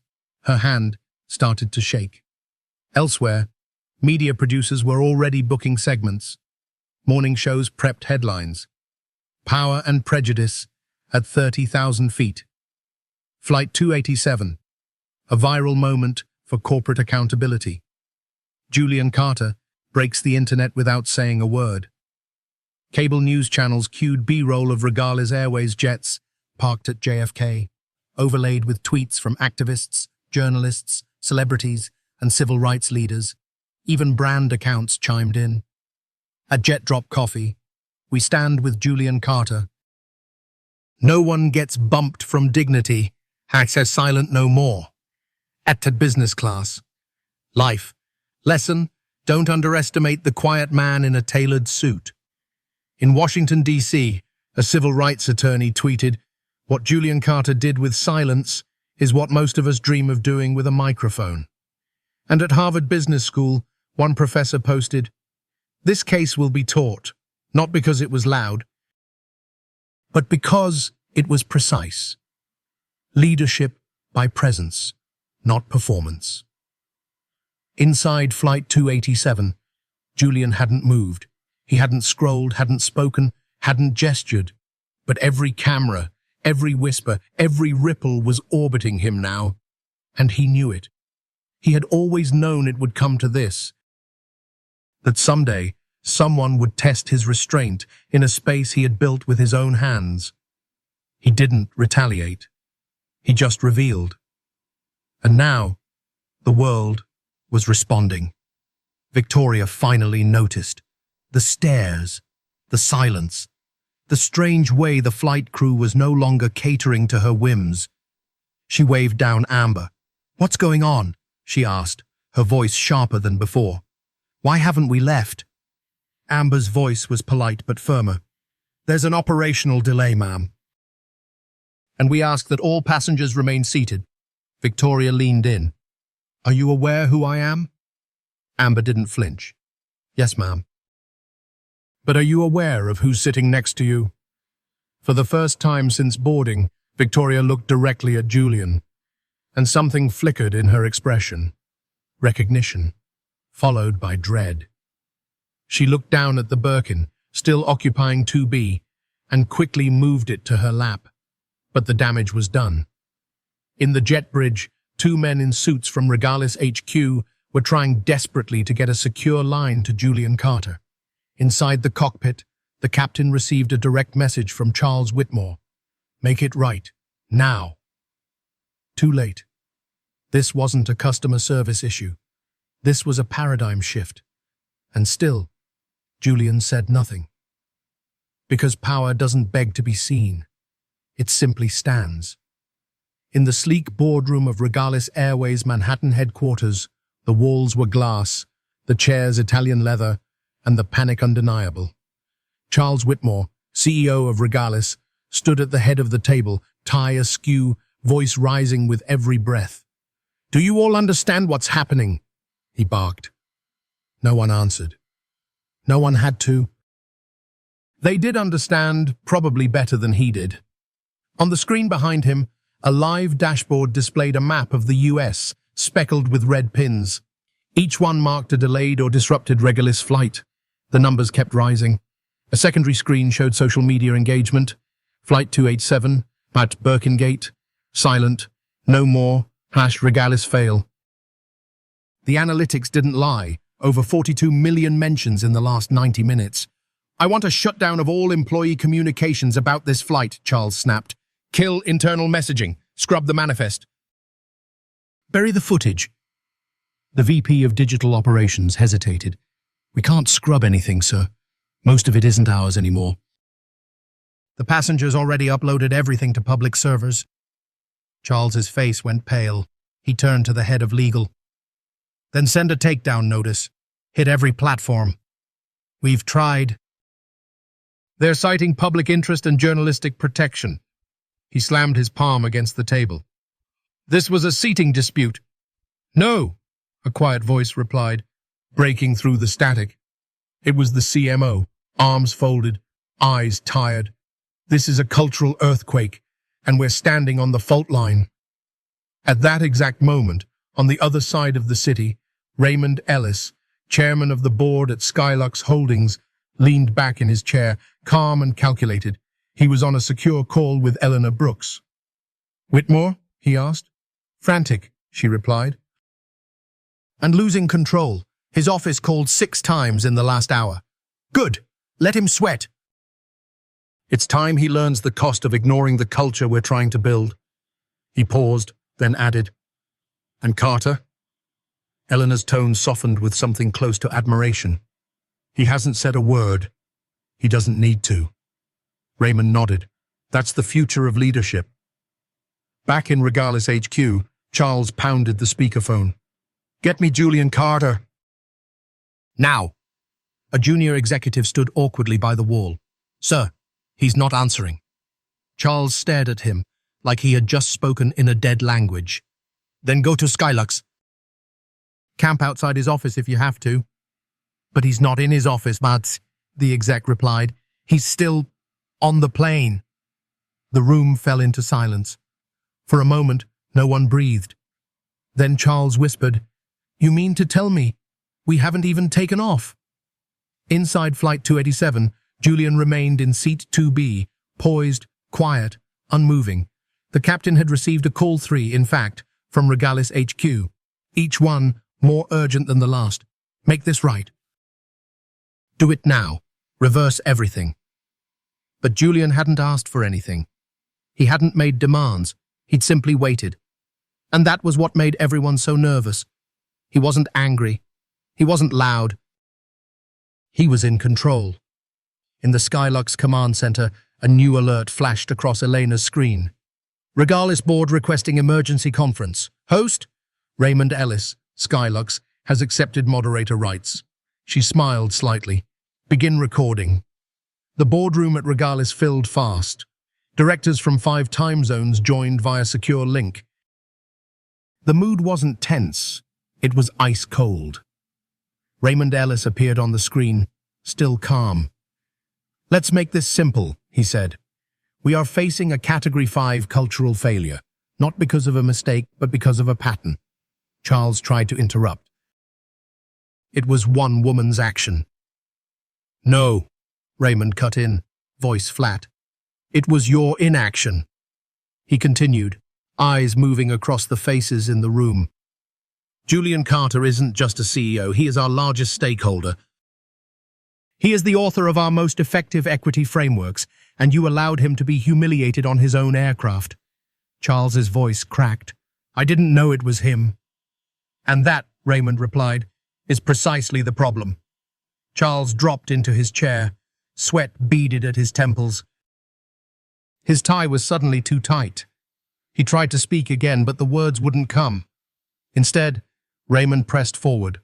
B: her hand started to shake. Elsewhere, media producers were already booking segments. Morning shows prepped headlines. Power and Prejudice at 30,000 feet. Flight 287, a viral moment for corporate accountability. Julian Carter breaks the internet without saying a word. Cable news channels cued B-roll of Regalis Airways jets parked at JFK, overlaid with tweets from activists, journalists, celebrities, and civil rights leaders. Even brand accounts chimed in. At Jet Drop Coffee, we stand with Julian Carter. No one gets bumped from dignity. Says silent no more. At business class. Life. Lesson, don't underestimate the quiet man in a tailored suit. In Washington, D.C., a civil rights attorney tweeted, what Julian Carter did with silence is what most of us dream of doing with a microphone. And at Harvard Business School, one professor posted, this case will be taught, not because it was loud, but because it was precise. Leadership by presence, not performance. Inside Flight 287, Julian hadn't moved. He hadn't scrolled, hadn't spoken, hadn't gestured. But every camera, every whisper, every ripple was orbiting him now. And he knew it. He had always known it would come to this. That someday, someone would test his restraint in a space he had built with his own hands. He didn't retaliate. He just revealed. And now, the world was responding. Victoria finally noticed. The stares, the silence, the strange way the flight crew was no longer catering to her whims. She waved down Amber. What's going on? She asked, her voice sharper than before. Why haven't we left? Amber's voice was polite but firmer. There's an operational delay, ma'am. And we ask that all passengers remain seated. Victoria leaned in. Are you aware who I am? Amber didn't flinch. Yes, ma'am. But are you aware of who's sitting next to you? For the first time since boarding, Victoria looked directly at Julian, and something flickered in her expression. Recognition, followed by dread. She looked down at the Birkin, still occupying 2B, and quickly moved it to her lap. But the damage was done. In the jet bridge, two men in suits from Regalis HQ were trying desperately to get a secure line to Julian Carter. Inside the cockpit, the captain received a direct message from Charles Whitmore. Make it right, now. Too late. This wasn't a customer service issue.
A: This was a paradigm shift. And still, Julian said nothing. Because power doesn't beg to be seen. It simply stands. In the sleek boardroom of Regalis Airways Manhattan headquarters, the walls were glass, the chairs Italian leather, and the panic undeniable. Charles Whitmore, CEO of Regalis, stood at the head of the table, tie askew, voice rising with every breath. "Do you all understand what's happening?" he barked. No one answered. No one had to. They did understand, probably better than he did. On the screen behind him, a live dashboard displayed a map of the US, speckled with red pins. Each one marked a delayed or disrupted Regalis flight. The numbers kept rising. A secondary screen showed social media engagement. Flight 287, at Birkengate, silent, no more, #Regalis fail. The analytics didn't lie. Over 42 million mentions in the last 90 minutes. "I want a shutdown of all employee communications about this flight," Charles snapped. "Kill internal messaging. Scrub the manifest." "Bury the footage." The VP of Digital Operations hesitated. "We can't scrub anything, sir. Most of it isn't ours anymore. The passengers already uploaded everything to public servers." Charles's face went pale. He turned to the head of legal. "Then send a takedown notice. Hit every platform. We've tried. They're citing public interest and journalistic protection." He slammed his palm against the table. "This was a seating dispute." "No," a quiet voice replied, breaking through the static. It was the CMO, arms folded, eyes tired. "This is a cultural earthquake, and we're standing on the fault line." At that exact moment, on the other side of the city, Raymond Ellis, chairman of the board at Skylux Holdings, leaned back in his chair, calm and calculated. He was on a secure call with Eleanor Brooks. "Whitmore?" he asked. "Frantic," she replied. "And losing control. His office called 6 times in the last hour." "Good. Let him sweat." "It's time he learns the cost of ignoring the culture we're trying to build." He paused, then added, "And Carter?" Eleanor's tone softened with something close to admiration. "He hasn't said a word. He doesn't need to." Raymond nodded. "That's the future of leadership." Back in Regalis HQ, Charles pounded the speakerphone. "Get me Julian Carter." "Now." A junior executive stood awkwardly by the wall. "Sir, he's not answering." Charles stared at him, like he had just spoken in a dead language. "Then go to Skylux. Camp outside his office if you have to." "But he's not in his office, Mads," the exec replied. "He's still on the plane." The room fell into silence. For a moment, no one breathed. Then Charles whispered, "You mean to tell me we haven't even taken off?" Inside Flight 287, Julian remained in Seat 2B, poised, quiet, unmoving. The captain had received a call 3, in fact, from Regalis HQ. Each one more urgent than the last. "Make this right. Do it now. Reverse everything." But Julian hadn't asked for anything. He hadn't made demands. He'd simply waited. And that was what made everyone so nervous. He wasn't angry. He wasn't loud. He was in control. In the Skylux command center, a new alert flashed across Elena's screen. "Regalis board requesting emergency conference. Host? Raymond Ellis, Skylux, has accepted moderator rights." She smiled slightly. "Begin recording." The boardroom at Regalis filled fast. Directors from 5 time zones joined via secure link. The mood wasn't tense. It was ice cold. Raymond Ellis appeared on the screen, still calm. "Let's make this simple," he said. "We are facing a Category 5 cultural failure, not because of a mistake, but because of a pattern." Charles tried to interrupt. "It was one woman's action." "No," Raymond cut in, voice flat. "It was your inaction." He continued, eyes moving across the faces in the room. "Julian Carter isn't just a CEO, he is our largest stakeholder. He is the author of our most effective equity frameworks, and you allowed him to be humiliated on his own aircraft." Charles's voice cracked. "I didn't know it was him." "And that,"
B: Raymond replied, is precisely the problem. Charles dropped into his chair, sweat beaded at his temples. His tie was suddenly too tight. He tried to speak again, but the words wouldn't come. Instead, Raymond pressed forward.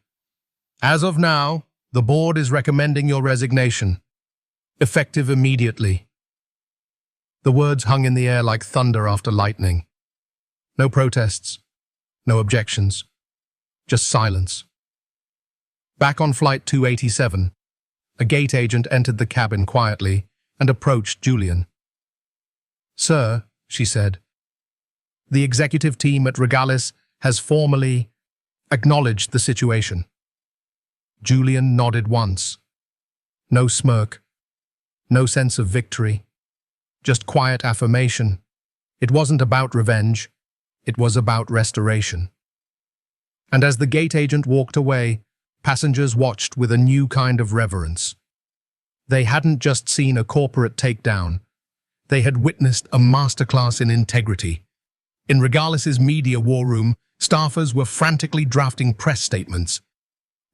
B: As of now, the board is recommending your resignation, effective immediately. The words hung in the air like thunder after lightning. No protests, no objections, just silence. Back on Flight 287, a gate agent entered the cabin quietly and approached Julian. Sir, she said, the executive team at Regalis has formally acknowledged the situation. Julian nodded once. No smirk, no sense of victory, just quiet affirmation. It wasn't about revenge, it was about restoration. And as the gate agent walked away, passengers watched with a new kind of reverence. They hadn't just seen a corporate takedown, they had witnessed a masterclass in integrity. In Regalis's media war room, staffers were frantically drafting press statements.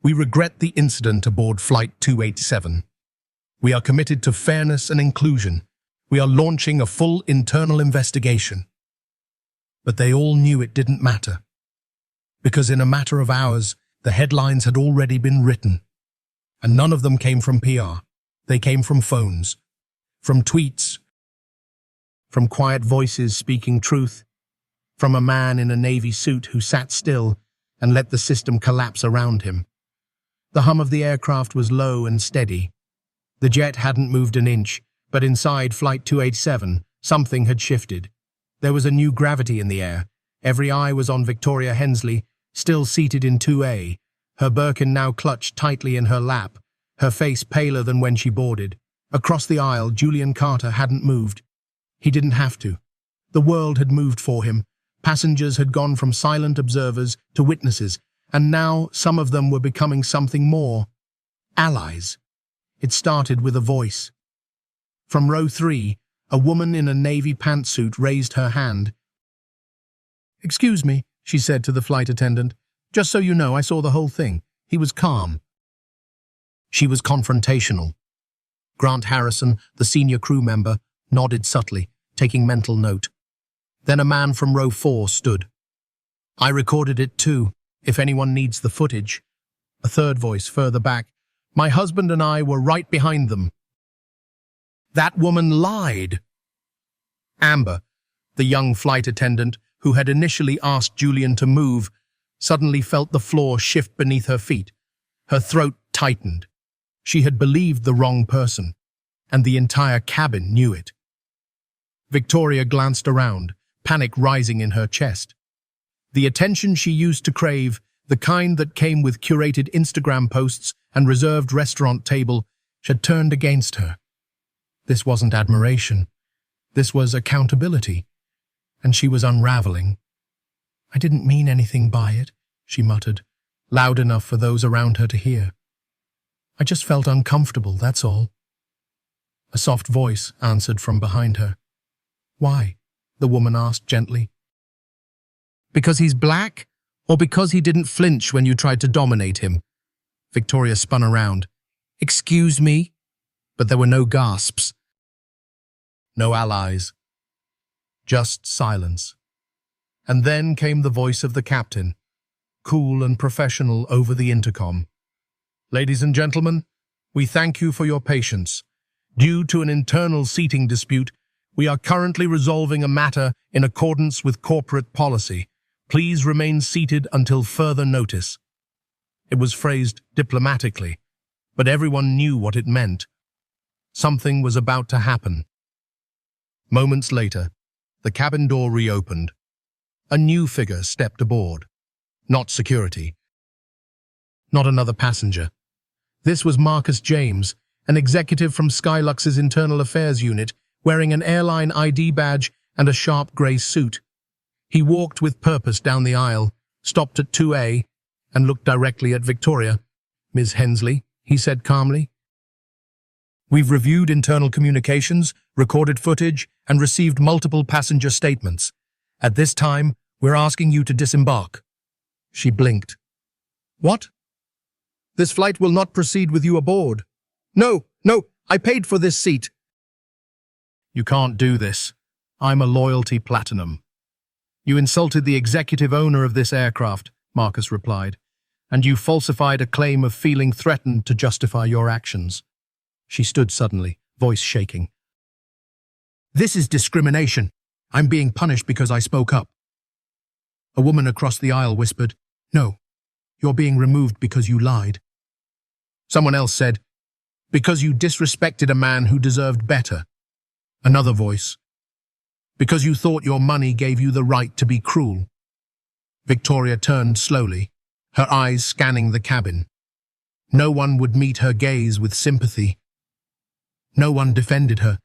B: We regret the incident aboard Flight 287. We are committed to fairness and inclusion. We are launching a full internal investigation. But they all knew it didn't matter. Because in a matter of hours, the headlines had already been written. And none of them came from PR. They came from phones, from tweets, from quiet voices speaking truth, from a man in a navy suit who sat still and let the system collapse around him. The hum of the aircraft was low and steady. The jet hadn't moved an inch, but inside Flight 287, something had shifted. There was a new gravity in the air. Every eye was on Victoria Hensley, still seated in 2A, her Birkin now clutched tightly in her lap, her face paler than when she boarded. Across the aisle, Julian Carter hadn't moved. He didn't have to. The world had moved for him. Passengers had gone from silent observers to witnesses, and now some of them were becoming something more. Allies. It started with a voice. From row 3, a woman in a navy pantsuit raised her hand. "Excuse me," she said to the flight attendant. "Just so you know, I saw the whole thing." He was calm. She was confrontational. Grant Harrison, the senior crew member, nodded subtly, taking mental note. Then a man from row 4 stood. "I recorded it too, if anyone needs the footage." A third voice further back. "My husband and I were right behind them." That woman lied. Amber, the young flight attendant who had initially asked Julian to move, suddenly felt the floor shift beneath her feet. Her throat tightened. She had believed the wrong person, and the entire cabin knew it. Victoria glanced around, panic rising in her chest. The attention she used to crave, the kind that came with curated Instagram posts and reserved restaurant table, had turned against her. This wasn't admiration. This was accountability, and she was unraveling. "I didn't mean anything by it," she muttered, loud enough for those around her to hear. "I just felt uncomfortable, that's all." A soft voice answered from behind her. "Why?" the woman asked gently. "Because he's black, or because he didn't flinch when you tried to dominate him?" Victoria spun around. "Excuse me?" But there were no gasps. No allies. Just silence. And then came the voice of the captain, cool and professional over the intercom. "Ladies and gentlemen, we thank you for your patience. Due to an internal seating dispute, we are currently resolving a matter in accordance with corporate policy. Please remain seated until further notice." It was phrased diplomatically, but everyone knew what it meant. Something was about to happen. Moments later, the cabin door reopened. A new figure stepped aboard. Not security. Not another passenger. This was Marcus James, an executive from Skylux's Internal Affairs Unit, wearing an airline ID badge and a sharp grey suit. He walked with purpose down the aisle, stopped at 2A, and looked directly at Victoria. "Ms. Hensley," he said calmly. "We've reviewed internal communications, recorded footage, and received multiple passenger statements. At this time, we're asking you to disembark." She blinked. What? This flight will not proceed with you aboard. No, I paid for this seat.
A: You can't do this. I'm a loyalty platinum. You insulted the executive owner of this aircraft, Marcus replied, and you falsified a claim of feeling threatened to justify your actions. She stood suddenly, voice shaking. This is discrimination. I'm being punished because I spoke up. A woman across the aisle whispered, No, you're being removed because you lied. Someone else said, Because you disrespected a man who deserved better. Another voice, Because you thought your money gave you the right to be cruel. Victoria turned slowly, her eyes scanning the cabin. No one would meet her gaze with sympathy. No one defended her.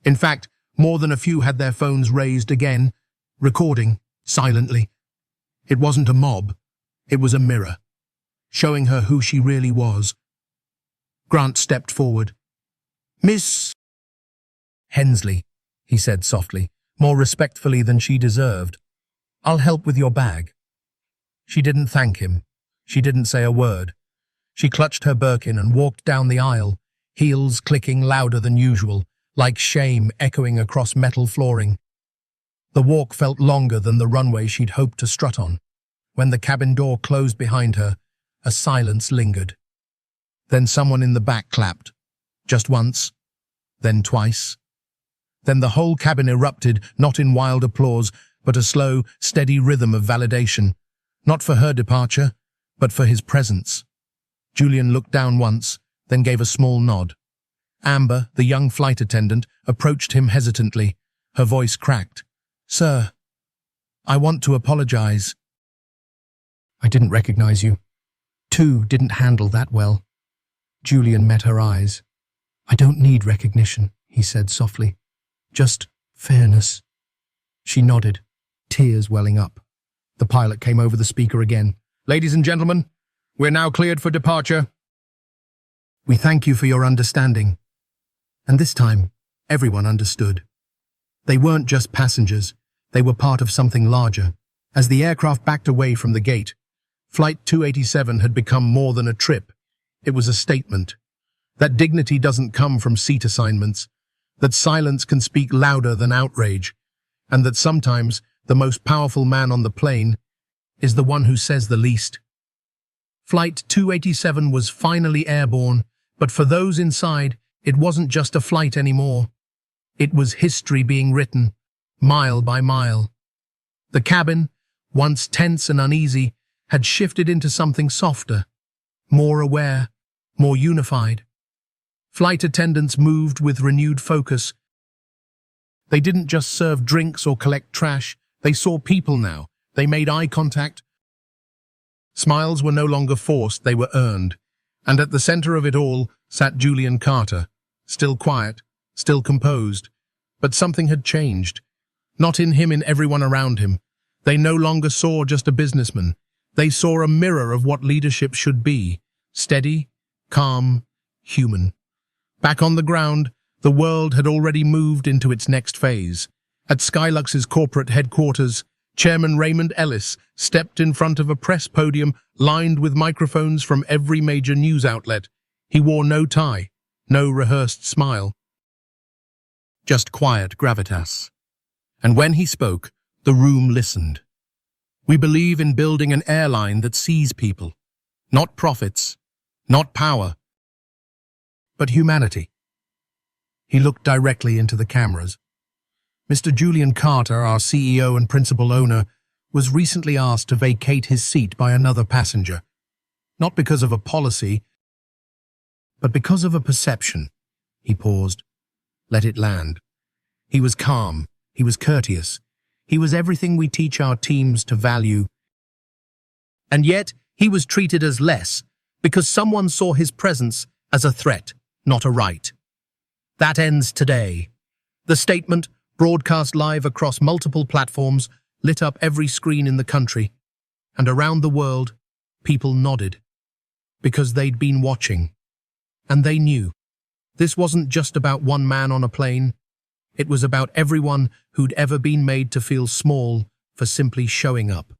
A: In fact, more than a few had their phones raised again, recording, silently. It wasn't a mob, it was a mirror, showing her who she really was. Grant stepped forward. Miss Hensley, he said softly, more respectfully than she deserved. I'll help with your bag. She didn't thank him. She didn't say a word. She clutched her Birkin and walked down the aisle, heels clicking louder than usual, like shame echoing across metal flooring. The walk felt longer than the runway she'd hoped to strut on. When the cabin door closed behind her, a silence lingered. Then someone in the back clapped. Just once, then twice. Then the whole cabin erupted, not in wild applause, but a slow, steady rhythm of validation. Not for her departure, but for his presence. Julian looked down once, then gave a small nod. Amber, the young flight attendant, approached him hesitantly. Her voice cracked. Sir, I want to apologize. I didn't recognize you. Two didn't handle that well. Julian met her eyes. I don't need recognition, he said softly. Just fairness. She nodded, tears welling up. The pilot came over the speaker again. Ladies and gentlemen, we're now cleared for departure. We thank you for your understanding. And this time, everyone understood. They weren't just passengers, they were part of something larger. As the aircraft backed away from the gate, Flight 287 had become more than a trip. It was a statement. That dignity doesn't come from seat assignments, that silence can speak louder than outrage, and that sometimes the most powerful man on the plane is the one who says the least. Flight 287 was finally airborne, but for those inside, it wasn't just a flight anymore. It was history being written, mile by mile. The cabin, once tense and uneasy, had shifted into something softer, more aware, more unified. Flight attendants moved with renewed focus. They didn't just serve drinks or collect trash, they saw people now. They made eye contact. Smiles were no longer forced, they were earned. And at the center of it all sat Julian Carter, still quiet, still composed. But something had changed. Not in him, in everyone around him. They no longer saw just a businessman. They saw a mirror of what leadership should be. Steady, calm, human. Back on the ground, the world had already moved into its next phase. At Skylux's corporate headquarters, Chairman Raymond Ellis stepped in front of a press podium lined with microphones from every major news outlet. He wore no tie, no rehearsed smile. Just quiet gravitas. And when he spoke, the room listened. We believe in building an airline that sees people, not profits, not power, but humanity. He looked directly into the cameras. Mr. Julian Carter, our CEO and principal owner, was recently asked to vacate his seat by another passenger. Not because of a policy, but because of a perception. He paused. Let it land. He was calm. He was courteous. He was everything we teach our teams to value. And yet, he was treated as less because someone saw his presence as a threat, not a right. That ends today. The statement, broadcast live across multiple platforms, lit up every screen in the country. And around the world, people nodded. Because they'd been watching. And they knew. This wasn't just about one man on a plane. It was about everyone who'd ever been made to feel small for simply showing up.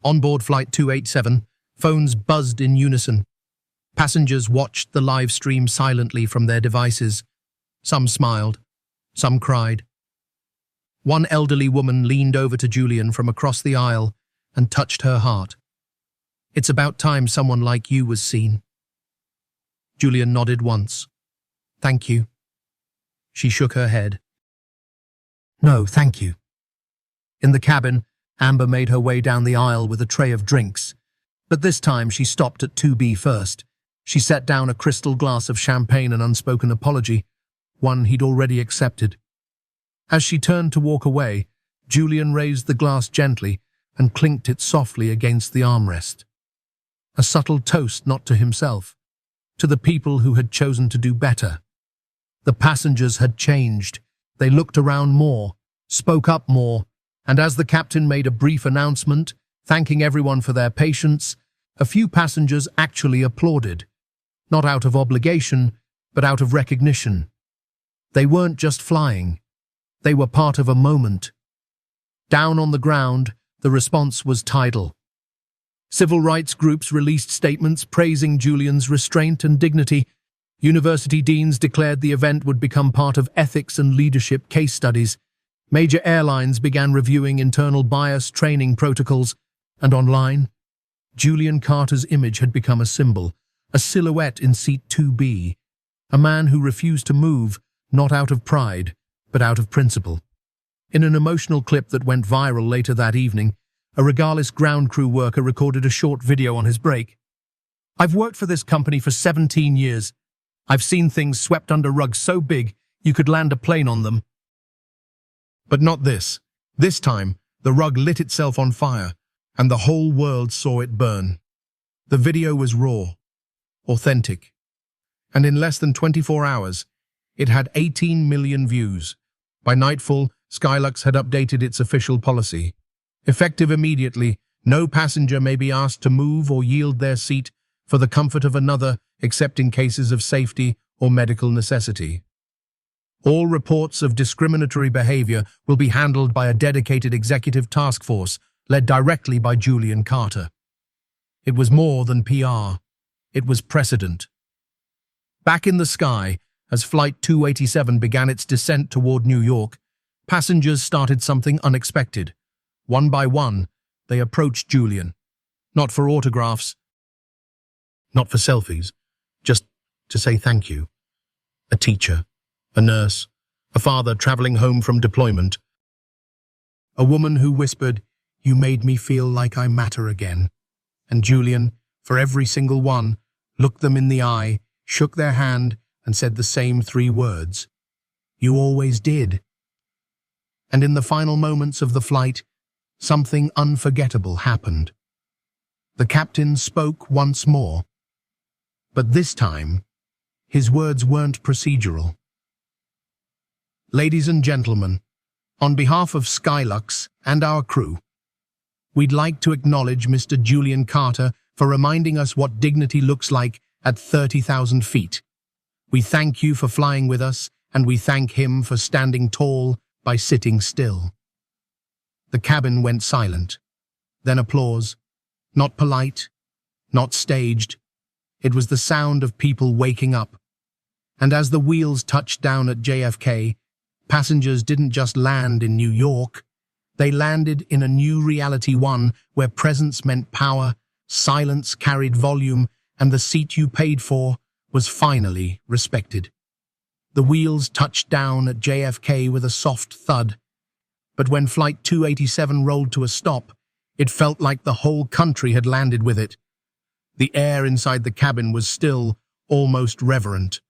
A: On board Flight 287,
B: Phones buzzed in unison. Passengers watched the live stream silently from their devices. Some smiled, some cried. One elderly woman leaned over to Julian from across the aisle and touched her heart. "It's about time someone like you was seen." Julian nodded once. "Thank you." She shook her head. "No, thank you." In the cabin, Amber made her way down the aisle with a tray of drinks, but this time she stopped at 2B first. She set down a crystal glass of champagne, an unspoken apology, one he'd already accepted. As she turned to walk away, Julian raised the glass gently and clinked it softly against the armrest. A subtle toast not to himself, to the people who had chosen to do better. The passengers had changed. They looked around more, spoke up more, and as the captain made a brief announcement, thanking everyone for their patience, a few passengers actually applauded, not out of obligation, but out of recognition. They weren't just flying. They were part of a moment. Down on the ground, the response was tidal. Civil rights groups released statements praising Julian's restraint and dignity. University deans declared the event would become part of ethics and leadership case studies. Major airlines began reviewing internal bias training protocols, and online, Julian Carter's image had become a symbol, a silhouette in seat 2B, a man who refused to move, not out of pride, but out of principle. In an emotional clip that went viral later that evening, a regardless ground crew worker recorded a short video on his break. "I've worked for this company for 17 years. I've seen things swept under rugs so big you could land a plane on them. But not this. This time, the rug lit itself on fire, and the whole world saw it burn." The video was raw, authentic, and in less than 24 hours, it had 18 million views. By nightfall, Skylux had updated its official policy. Effective immediately, no passenger may be asked to move or yield their seat for the comfort of another except in cases of safety or medical necessity. All reports of discriminatory behavior will be handled by a dedicated executive task force led directly by Julian Carter. It was more than PR. It was precedent. Back in the sky, as Flight 287 began its descent toward New York, passengers started something unexpected. One by one, they approached Julian. Not for autographs, not for selfies, just to say thank you. A teacher, a nurse, a father traveling home from deployment. A woman who whispered, "You made me feel like I matter again." And Julian, for every single one, looked them in the eye, shook their hand, and said the same 3 words. "You always did." And in the final moments of the flight, something unforgettable happened. The captain spoke once more. But this time, his words weren't procedural. "Ladies and gentlemen, on behalf of Skylux and our crew, we'd like to acknowledge Mr. Julian Carter for reminding us what dignity looks like at 30,000 feet. We thank you for flying with us, and we thank him for standing tall by sitting still." The cabin went silent. Then applause. Not polite, not staged. It was the sound of people waking up. And as the wheels touched down at JFK, passengers didn't just land in New York. They landed in a new reality, one where presence meant power, silence carried volume, and the seat you paid for was finally respected. The wheels touched down at JFK with a soft thud. But when Flight 287 rolled to a stop, it felt like the whole country had landed with it. The air inside the cabin was still, almost reverent.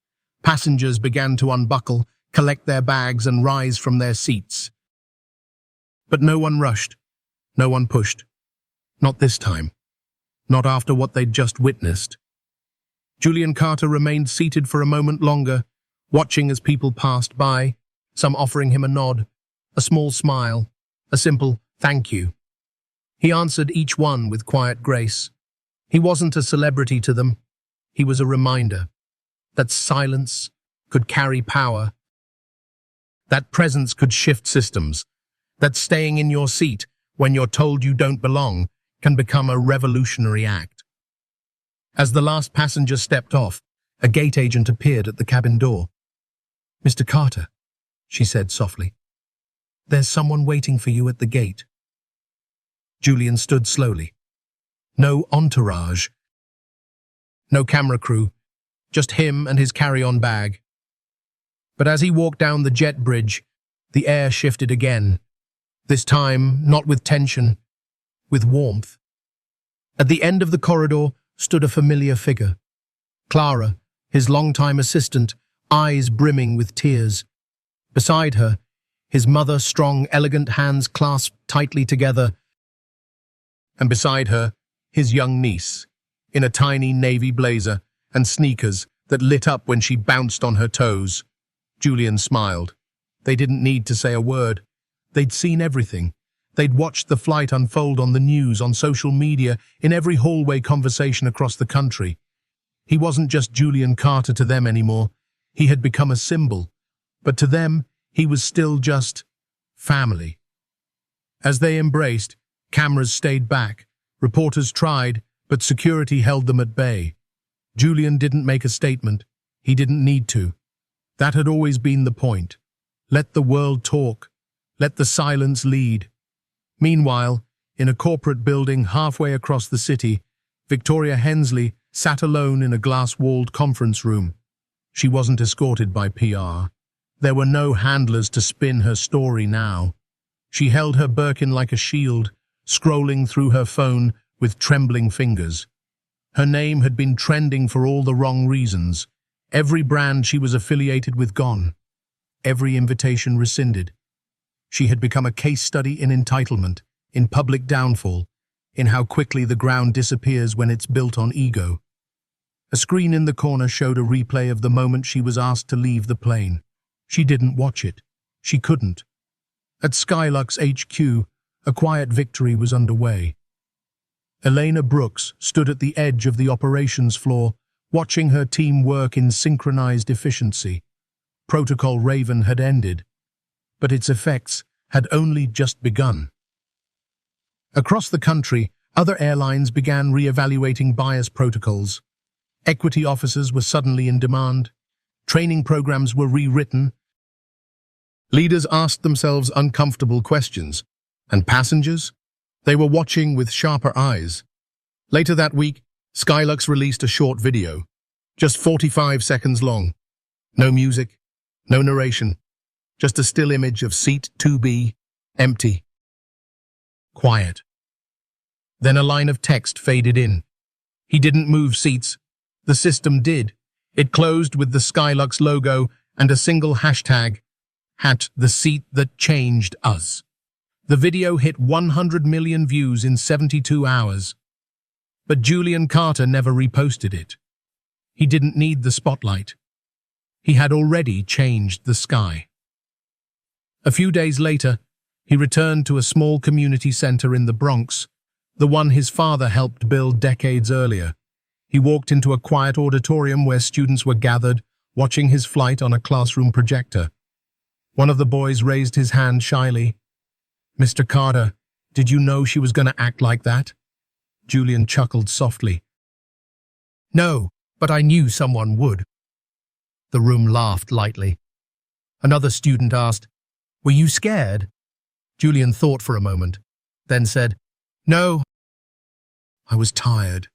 B: Passengers began to unbuckle, collect their bags, and rise from their seats. But no one rushed. No one pushed. Not this time. Not after what they'd just witnessed. Julian Carter remained seated for a moment longer, watching as people passed by, some offering him a nod, a small smile, a simple thank you. He answered each one with quiet grace. He wasn't a celebrity to them. He was a reminder that silence could carry power, that presence could shift systems, that staying in your seat when you're told you don't belong can become a revolutionary act.
A: As the last passenger stepped off, a gate agent appeared at the cabin door. "Mr. Carter," she said softly, "there's someone waiting for you at the gate." Julian stood slowly. No entourage, no camera crew, just him and his carry-on bag. But as he walked down the jet bridge, the air shifted again, this time not with tension, with warmth. At the end of the corridor stood a familiar figure. Clara, his longtime assistant, eyes brimming with tears. Beside her, his mother, strong, elegant hands clasped tightly together. And beside her, his young niece, in a tiny navy blazer and sneakers that lit up when she bounced on her toes. Julian smiled. They didn't need to say a word. They'd seen everything. They'd watched the flight unfold on the news, on social media, in every hallway conversation across the country. He wasn't just Julian Carter to them anymore. He had become a symbol. But to them, he was still just family. As they embraced, cameras stayed back. Reporters tried, but security held them at bay. Julian didn't make a statement. He didn't need to. That had always been the point. Let the world talk. Let the silence lead. Meanwhile, in a corporate building halfway across the city, Victoria Hensley sat alone in a glass-walled conference room. She wasn't escorted by PR. There were no handlers to spin her story now. She held her Birkin like a shield, scrolling through her phone with trembling fingers. Her name had been trending for all the wrong reasons. Every brand she was affiliated with gone. Every invitation rescinded. She had become a case study in entitlement, in public downfall, in how quickly the ground disappears when it's built on ego. A screen in the corner showed a replay of the moment she was asked to leave the plane. She didn't watch it. She couldn't. At Skylux HQ, a quiet victory was underway. Elena Brooks stood at the edge of the operations floor, watching her team work in synchronized efficiency. Protocol Raven had ended, but its effects had only just begun. Across the country, other airlines began re-evaluating bias protocols. Equity officers were suddenly in demand. Training programs were rewritten. Leaders asked themselves uncomfortable questions. And passengers? They were watching with sharper eyes. Later that week, Skylux released a short video, just 45 seconds long. No music, no narration, just a still image of seat 2B, empty. Quiet. Then a line of text faded in. He didn't move seats. The system did. It closed with the Skylux logo and a single hashtag, #the seat that changed us. The video hit 100 million views in 72 hours. But Julian Carter never reposted it. He didn't need the spotlight. He had already changed the sky. A few days later, he returned to a small community center in the Bronx, the one his father helped build decades earlier. He walked into a quiet auditorium where students were gathered, watching his flight on a classroom projector. One of the boys raised his hand shyly. "Mr. Carter, did you know she was going to act like that?" Julian chuckled softly. "No, but I knew someone would." The room laughed lightly. Another student asked, "Were you scared?" Julian thought for a moment, then said, "No. I was tired."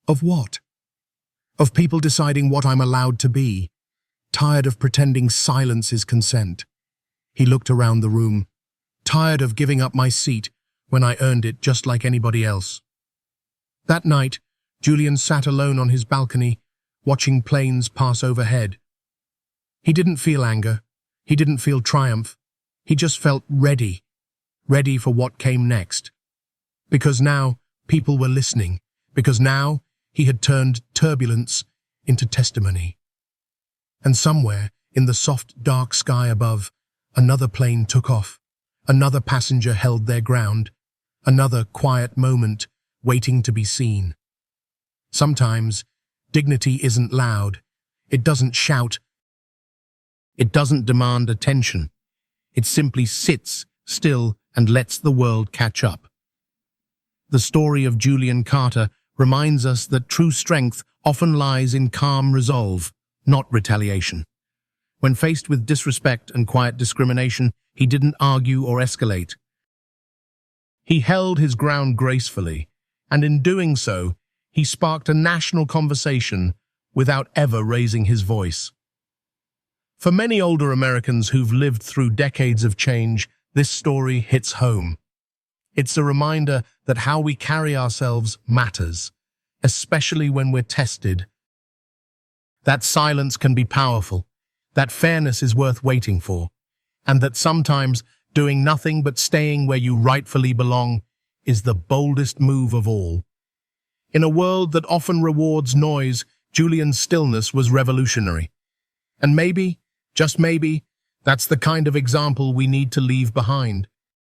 A: "Of what?" "Of people deciding what I'm allowed to be. Tired of pretending silence is consent." He looked around the room. "Tired of giving up my seat when I earned it just like anybody else." That night, Julian sat alone on his balcony, watching planes pass overhead. He didn't feel anger. He didn't feel triumph. He just felt ready. Ready for what came next. Because now, people were listening. Because now, he had turned turbulence into testimony. And somewhere, in the soft, dark sky above, another plane took off. Another passenger held their ground. Another quiet moment, waiting to be seen. Sometimes, dignity isn't loud. It doesn't shout. It doesn't demand attention. It simply sits still and lets the world catch up. The story of Julian Carter reminds us that true strength often lies in calm resolve, not retaliation. When faced with disrespect and quiet discrimination, he didn't argue or escalate. He held his ground gracefully, and in doing so, he sparked a national conversation without ever raising his voice. For many older Americans who've lived through decades of change, this story hits home. It's a reminder that how we carry ourselves matters, especially when we're tested. That silence can be powerful, that fairness is worth waiting for, and that sometimes doing nothing but staying where you rightfully belong is the boldest move of all. In a world that often rewards noise, Julian's stillness was revolutionary. And maybe, just maybe, that's the kind of example we need to leave behind.